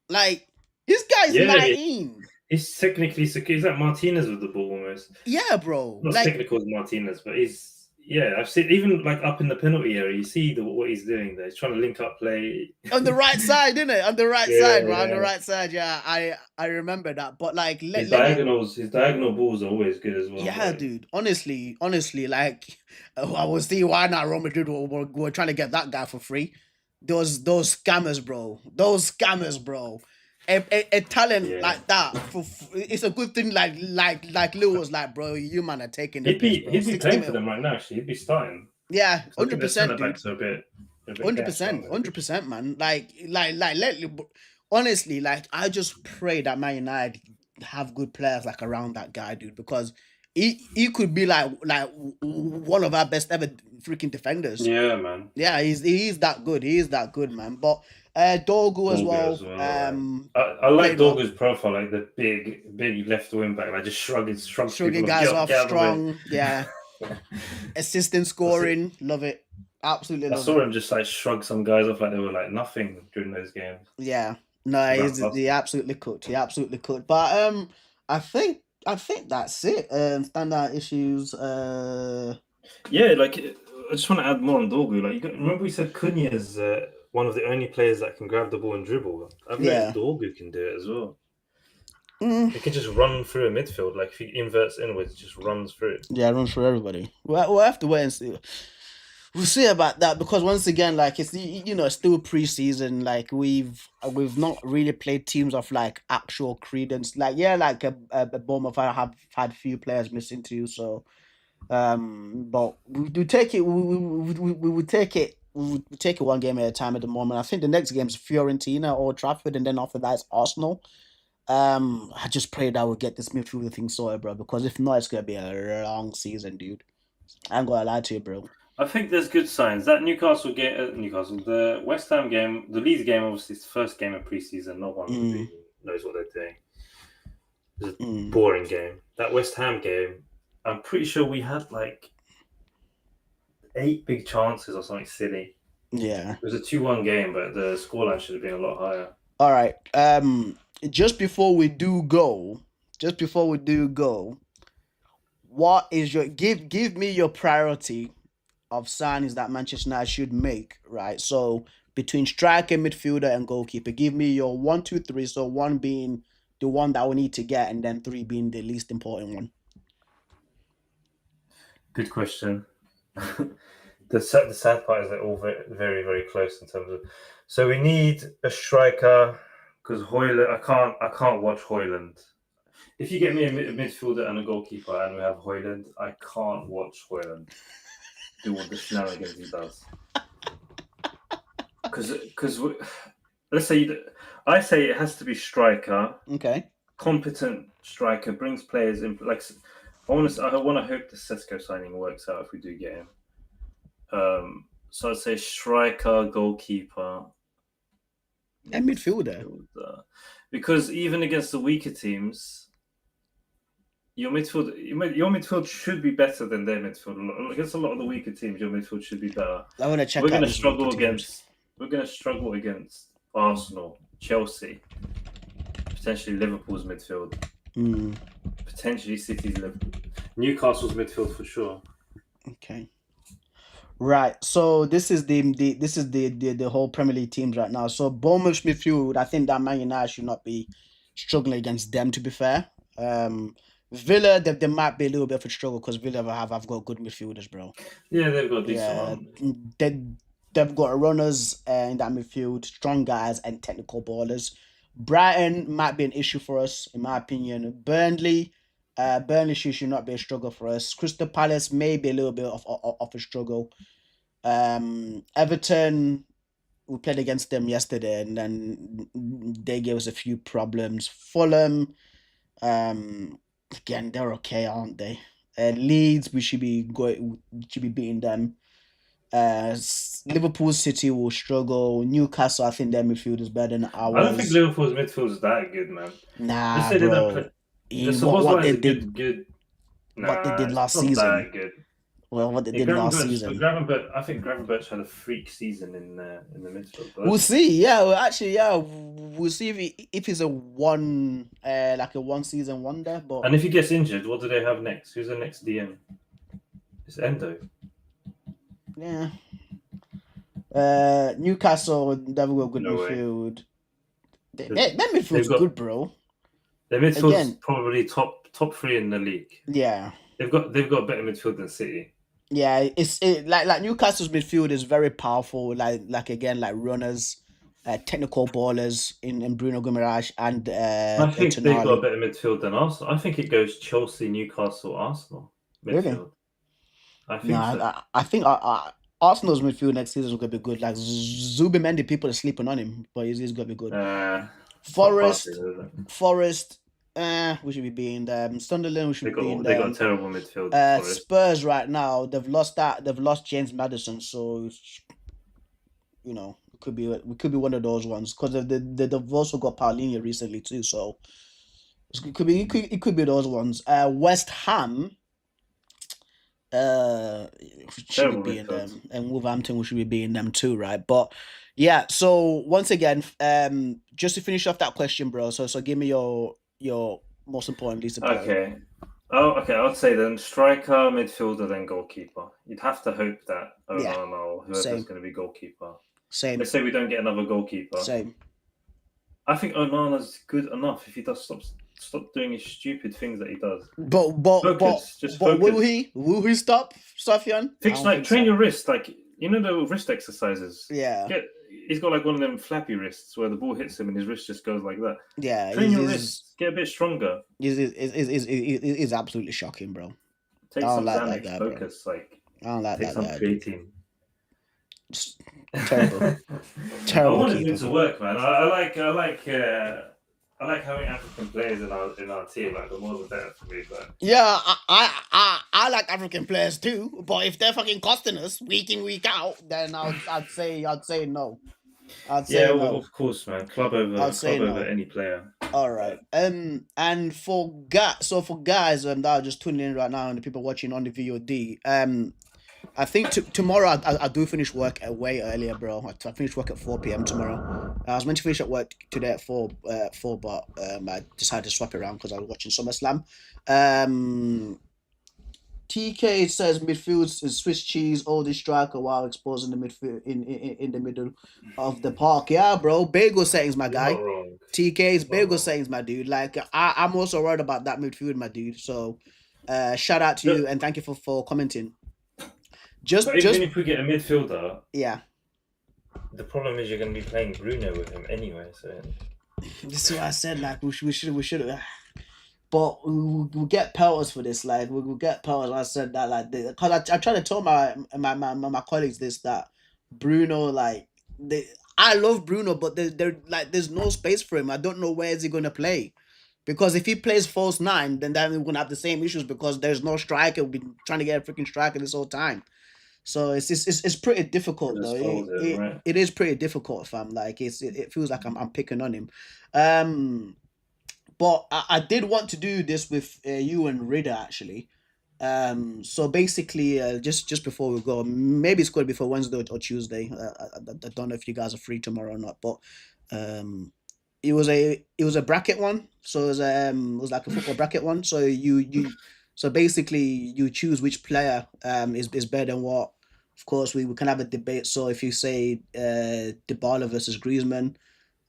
Like this guy's Yeah, 19. He's technically secure. He's like Martinez with the ball almost. Yeah, bro. Not as Like technical as Martinez, but I've seen even like up in the penalty area, you see what he's doing there. He's trying to link up play. on the right side, isn't it? On the right Yeah, side, man. On yeah. the right side, yeah. I remember that. But like His diagonal balls are always good as well. yeah, like. dude. Honestly, like I was seeing why not Real Madrid were trying to get that guy for free. Those scammers, bro. Those scammers, bro. A talent Yeah. like that, it's a good thing. Like Lou was like, bro, you man are taking the He'd be piss, bro. 60 playing for mil. them right now. Actually, he'd be starting. Yeah, So I think the 100%, centre dude. backs are a bit 100%, 100%, man. Honestly, like I just pray that Man United have good players like around that guy, dude, because he could be like one of our best ever freaking defenders. Yeah, man. Yeah, he's that good. He is that good, man. But Dorgu as well. I like played well. Dorgu's profile, like the big left wing back, like just shrugging Shrugging people guys get off out of the way. strong. Yeah. Assistant scoring. Love it. Absolutely I love it. saw him just like shrug some guys off like they were like nothing during those games. Yeah. No, he absolutely cooked. He absolutely cooked. But I think that's it. Standout issues. Yeah, like I just want to add more on Dorgu. Like, remember we said Cunha is one of the only players that can grab the ball and dribble. I've noticed Dorgu can do it as well. He can just run through a midfield. Like if he inverts inwards, just runs through. Yeah, runs through everybody. We'll have to wait and see. We'll see about that because once again, like it's still pre-season. Like we've not really played teams of like actual credence. Like like a Bournemouth have had few players missing too. So, but we do take it. We would take it. We would take it one game at a time at the moment. I think the next game is Fiorentina or Trafford, and then after that it's Arsenal. I just pray that we'll get this midfield thing sorted, bro. Because if not, it's gonna be a long season, dude. I ain't gonna lie to you, bro. I think there's good signs. That the West Ham game, the Leeds game, obviously it's the first game of preseason. No one really knows what they're doing. It's a boring game. That West Ham game, I'm pretty sure we had like 8 big chances or something silly. Yeah. It was a 2-1 game, but the scoreline should have been a lot higher. All right. Just before we do go, what is your give me your priority of signings that Manchester United should make, right? So between striker, midfielder, and goalkeeper, give me your 1, 2, 3. So 1 being the one that we need to get, and then 3 being the least important one. Good question. The sad part is they're all very, very, very close in terms of. So we need a striker because Højlund. I can't watch Højlund. If you get me a midfielder and a goalkeeper, and we have Højlund, I can't watch Højlund do all the shenanigans he does. Because let's say I say it has to be striker. Okay. Competent striker brings players in. Like I want to hope the Sesko signing works out if we do get him. So I'd say striker, goalkeeper, and midfielder. Because even against the weaker teams, your midfield should be better than their midfield. Against a lot of the weaker teams, your midfield should be better. I want to check. We're going to struggle against Arsenal, Chelsea, potentially Liverpool's midfield, potentially City's Liverpool, Newcastle's midfield for sure. Okay. Right, so this is the whole Premier League teams right now. So Bournemouth midfield, I think that Man United should not be struggling against them. To be fair, Villa, there might be a little bit of a struggle because Villa have got good midfielders, bro. Yeah, they've got decent. They've got runners in that midfield, strong guys and technical ballers. Brighton might be an issue for us, in my opinion. Burnley should not be a struggle for us. Crystal Palace may be a little bit of a struggle. Everton, we played against them yesterday, and then they gave us a few problems. Fulham, again, they're okay, aren't they? Leeds, we should be beating them. Liverpool City will struggle. Newcastle, I think their midfield is better than ours. I don't think Liverpool's midfield is that good, man. Nah, Let's say they don't bro. play. The What Szoboszlai they is a did, good. what they did Nah, last it's not season. that good. Well, what they Yeah, did last season. I think Gravenberch had a freak season in the midfield. But We'll see. Yeah, well, actually, yeah, we'll see if it's a one season wonder. But and if he gets injured, what do they have next? Who's the next DM? It's Endo. yeah, Newcastle never got good No way. midfield. Their midfield's got- good, bro. Their midfield's Again. probably top 3 in the league. Yeah. They've got a better midfield than City. Yeah, like Newcastle's midfield is very powerful. Like again, like runners, technical ballers in Bruno Guimaraes and I think they've got a better midfield than Arsenal. I think it goes Chelsea, Newcastle, Arsenal midfield. Really? I think so. I think Arsenal's midfield next season is gonna be good. Like Zubimendi, people are sleeping on him, but he's gonna be good. Forest, we should be beating them. Sunderland, we should be beating them. They got a terrible midfield. Spurs right now, they've lost James Maddison, so it could be one of those ones because they've also got Paulinho recently too, so it could be those ones. West Ham, should be beating them, and Wolverhampton we should be beating them too, right? But yeah, so once again, just to finish off that question, bro. So give me your most important least important. Okay. Okay. I would say then striker, midfielder, then goalkeeper. You'd have to hope that Onana or whoever's going to be goalkeeper. Same. Let's say we don't get another goalkeeper. Same. I think Onana's good enough if he does stop doing his stupid things that he does. But focus. will he stop, Sufyan? Train your wrist, like the wrist exercises. Yeah. He's got like one of them flappy wrists where the ball hits him and his wrist just goes like that. Yeah. Train your wrists, get a bit stronger. Is absolutely shocking, bro. Take some Xanax, focus, bro. Like I don't like take that. Some creatine. Terrible. I wanted him to work, man. I like having African players in our team. Like the more the better for me. But yeah, I like African players too. But if they're fucking costing us week in week out, then I'd say no. Well, of course, man. Club over any player. All right. And for guys that are just tuning in right now and the people watching on the VOD, I think tomorrow I do finish work way earlier, bro. I finish work at 4 p.m. tomorrow. I was meant to finish at work today at 4, but I decided to swap it around because I was watching SummerSlam. TK says midfield is Swiss cheese, oldest striker while exposing the midfield in the middle of the park. Yeah, bro. Bagel settings, my guy. TK's bagel settings, my dude. Like I'm also worried about that midfield, my dude. So shout out to you and thank you for commenting. Even if we get a midfielder, yeah. The problem is you're going to be playing Bruno with him anyway. So this is what I said. Like we should. But we'll get pelters for this. Like we'll get pelters. I said that like because I try to tell my colleagues this that Bruno I love Bruno, but there's no space for him. I don't know where is he going to play. Because if he plays false 9, then we're going to have the same issues because there's no striker. We've been trying to get a freaking striker this whole time. So it's pretty difficult though. It is pretty difficult, fam. Like it feels like I'm picking on him. But I did want to do this with you and Rida actually. So basically, just before we go, maybe it's going to be for Wednesday or Tuesday. I don't know if you guys are free tomorrow or not, but it was a bracket one. So it was like a football bracket one. So so basically you choose which player is better than what. Of course, we can have a debate. So if you say Dybala versus Griezmann,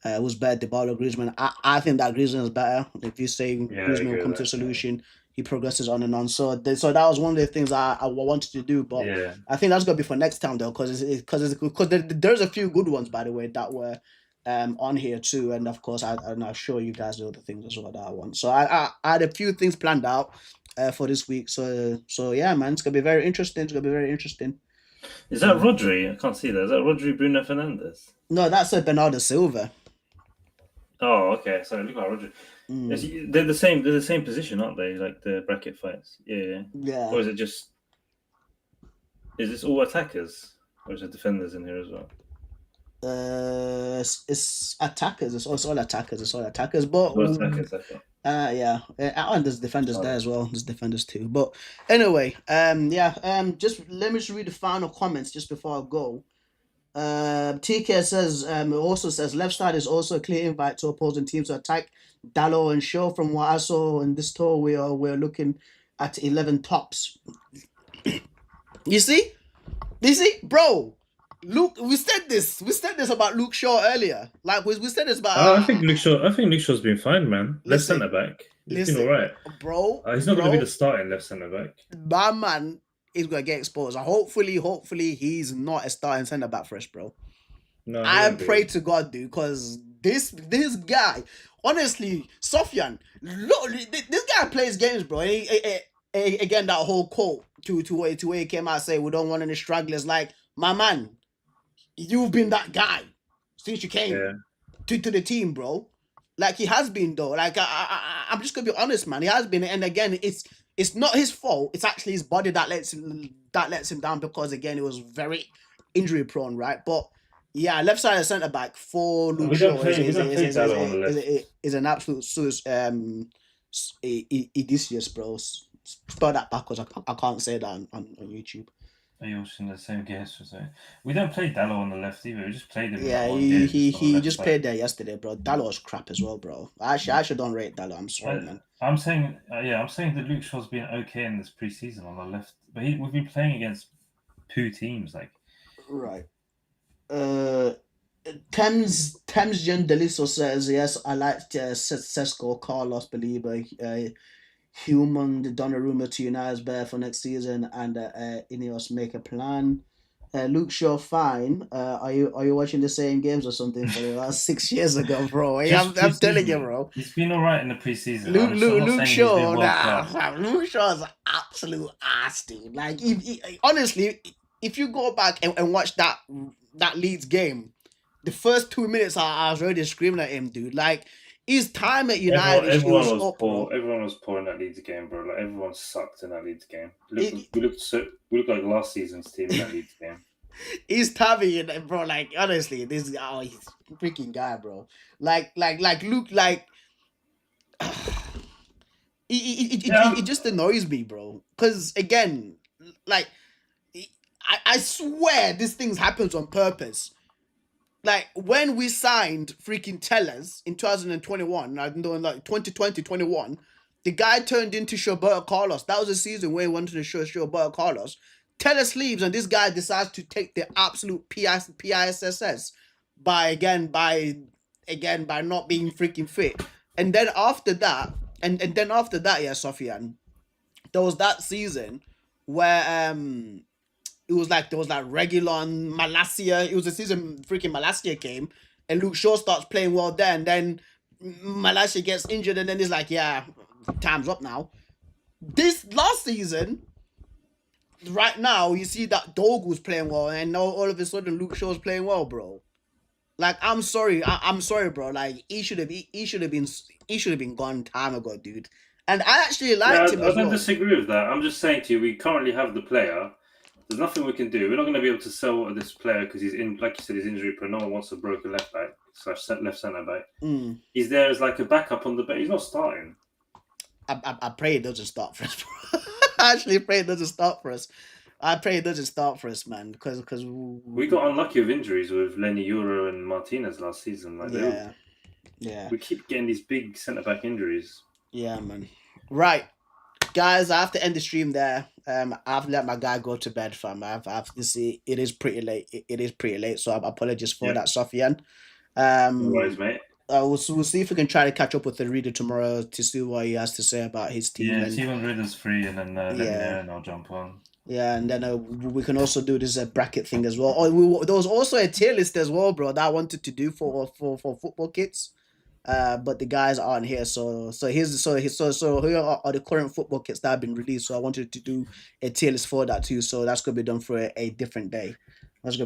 who's better, Dybala or Griezmann? I think that Griezmann is better. If you say Griezmann will come to a solution, he progresses on and on. So that was one of the things I wanted to do. But I think that's gonna be for next time though, because there's a few good ones by the way that were on here too, and of course I'll show you guys the other things as well that I want. So I had a few things planned out for this week. So yeah, man, it's gonna be very interesting. Is that Rodri? I can't see that. Is that Rodri Bruno Fernandes? No, that's Bernardo Silva. Oh, okay. Sorry, look at Rodri. They're the same. They're the same position, aren't they? Like the bracket fights. Yeah. Yeah. Or is it just? Is this all attackers? Or is it defenders in here as well? It's attackers. It's all attackers. It's all attackers. But Or attackers, I thought. yeah, and there's defenders there as well. There's defenders too. But anyway, just let me just read the final comments just before I go. TK says, also says left side is also a clear invite to opposing teams to attack Dallo and Shaw. From what I saw in this tour, we're looking at 11 tops. You see, bro. Luke, we said this about Luke Shaw earlier. Like we said this about. I think Luke Shaw's been fine, man. Left Listen, centre back. He's listen, been alright. bro. He's not going to be the starting left centre back. My man is gonna get exposed. Hopefully, he's not a starting centre back for us, bro. No, I pray to God, dude, because this guy, honestly, Sofyan, look, this guy plays games, bro. Again, that whole quote to where he came out saying we don't want any stragglers. Like, my man, you've been that guy since you came to the team, bro. Like, he has been, though. Like, I'm just gonna be honest, man. He has been, and again, it's not his fault. It's actually his body that lets him down because, again, it was very injury prone, right? But yeah, left side of centre back for Luke Shaw is an absolute Odysseus, bro. Spell that backwards. I can't say that on YouTube. Are you watching the same guess? We don't play Dallo on the left either. We just played him. Yeah, he just played there yesterday, bro. Dallo was crap as well, bro. I actually don't rate Dallo. I'm sorry, man. I'm saying that Luke Shaw's been okay in this preseason on the left, but we've been playing against poo teams, like. Right. Thames Jen Deliso says, yes, I liked Sesko, Carlos Belieber, Human, the Donnarumma to United's bear for next season, and Ineos make a plan. Luke Shaw, fine. Are you watching the same games or something for the last 6 years ago, bro? I'm telling you, bro. He's been alright in the preseason. Luke Shaw, Luke Shaw's an absolute ass, dude. Like, honestly, if you go back and watch that Leeds game, the first 2 minutes I was already screaming at him, dude. Like, his time at United, everyone was poor. Everyone was poor in that Leeds game, bro. Like, everyone sucked in that Leeds game. We looked like last season's team in that Leeds game. He's Tavi, bro. Like, honestly, he's a freaking guy, bro. Like Luke, like it just annoys me, bro. Because again, like, I swear this thing happens on purpose. Like, when we signed freaking Tellers in 2021, I know, like 2020-21, the guy turned into Roberto Carlos. That was a season where he wanted to show Roberto Carlos. Tellers leaves, and this guy decides to take the absolute PISSS by not being freaking fit. And then after that, yeah, Sofian, there was that season where it was like there was like Reguilon, Malacia. It was a season freaking Malacia came, and Luke Shaw starts playing well there, and then Malacia gets injured, and then he's like, yeah, time's up now. This last season, right now, you see that Dogu's playing well, and now all of a sudden Luke Shaw's playing well, bro. Like, I'm sorry, bro. Like, he should have been gone time ago, dude. And I actually liked him. I don't disagree with that. I'm just saying to you, we currently have the player. There's nothing we can do. We're not going to be able to sell this player because he's in, like you said, he's injury prone. No one wants a broken left back / left centre back. He's there as like a backup on the bench. He's not starting. I pray it doesn't start for us. I actually pray it doesn't start for us. I pray it doesn't start for us, man, because we got unlucky with injuries with Lenny Euro and Martinez last season. Like, yeah. We keep getting these big centre back injuries. Yeah, man. Right. Guys, I have to end the stream there. I have to let my guy go to bed, fam. I have to see. It is pretty late. It is pretty late, so I apologize for that, Sofian. No worries, mate. We'll see if we can try to catch up with the reader tomorrow to see what he has to say about his team. Yeah, see when Reader's free, and then let me know, and I'll jump on. Yeah, and then we can also do this bracket thing as well. There was also a tier list as well, bro, that I wanted to do for football kits. But the guys aren't here, so here are the current football kits that have been released. So I wanted to do a tier list for that too. So that's gonna be done for a different day. Let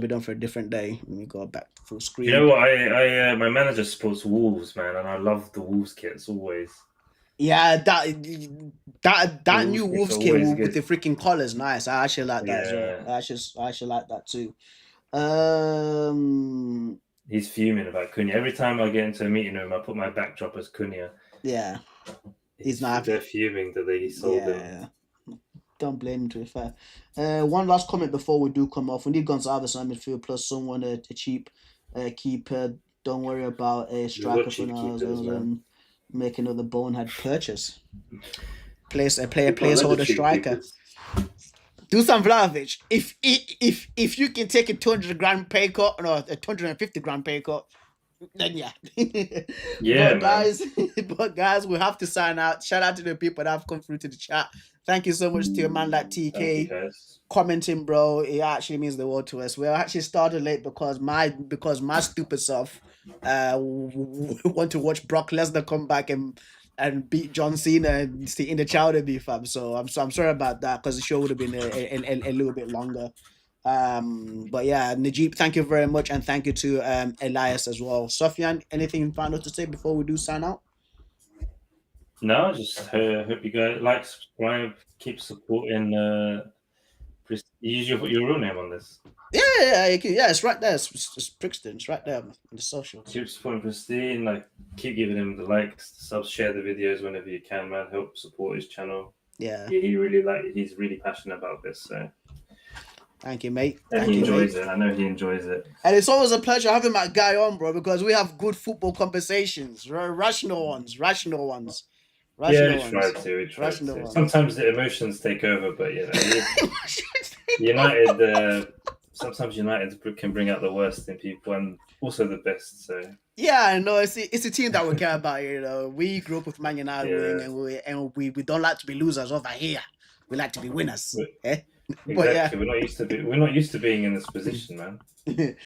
me go back to full screen. You know what? I my manager supports Wolves, man, and I love the Wolves kits always. Yeah, that new Wolves kit with the freaking collars, nice. I actually like that as well. I actually like that too. He's fuming about Cunha. Every time I get into a meeting room, I put my backdrop as Cunha. Yeah. He's not happy. They're fuming that they sold him. Yeah. Don't blame him, to be fair. One last comment before we do come off. We need Gonzalez on midfield plus someone a cheap keeper. Don't worry about a striker for cheap now. keepers, man. Make another bonehead purchase. Place a player, People are placeholder cheap striker. keepers. Do some Vlahovic. If you can take a 200 grand pay cut or a 250 grand pay cut, then yeah. Yeah, but guys, we have to sign out. Shout out to the people that have come through to the chat. Thank you so much to your man like TK. Thank you, guys. Commenting, bro. It actually means the world to us. We actually started late because my stupid self want to watch Brock Lesnar come back and beat John Cena in the Chowder beef, fam. So I'm sorry about that because the show would have been a little bit longer. But yeah, Najib, thank you very much, and thank you to Elias as well. Sofyan, anything final to say before we do sign out? No, just hope you guys like, subscribe, keep supporting. Use your real name on this. Yeah, it's right there. It's Brixton. It's right there on the social. Keep supporting Pristine. Like, keep giving him the likes, the subs, share the videos whenever you can, man. Help support his channel. Yeah, he's really passionate about this. So thank you, mate. And he enjoys it. I know he enjoys it. And it's always a pleasure having my guy on, bro, because we have good football conversations, rational ones. We try to. Ones. Sometimes the emotions take over, but you know, United. Sometimes United can bring out the worst in people and also the best. So yeah, I know it's a team that we care about. You know, we grew up with Man United, and we don't like to be losers over here. We like to be winners. Exactly. But yeah, we're not used to being in this position, man.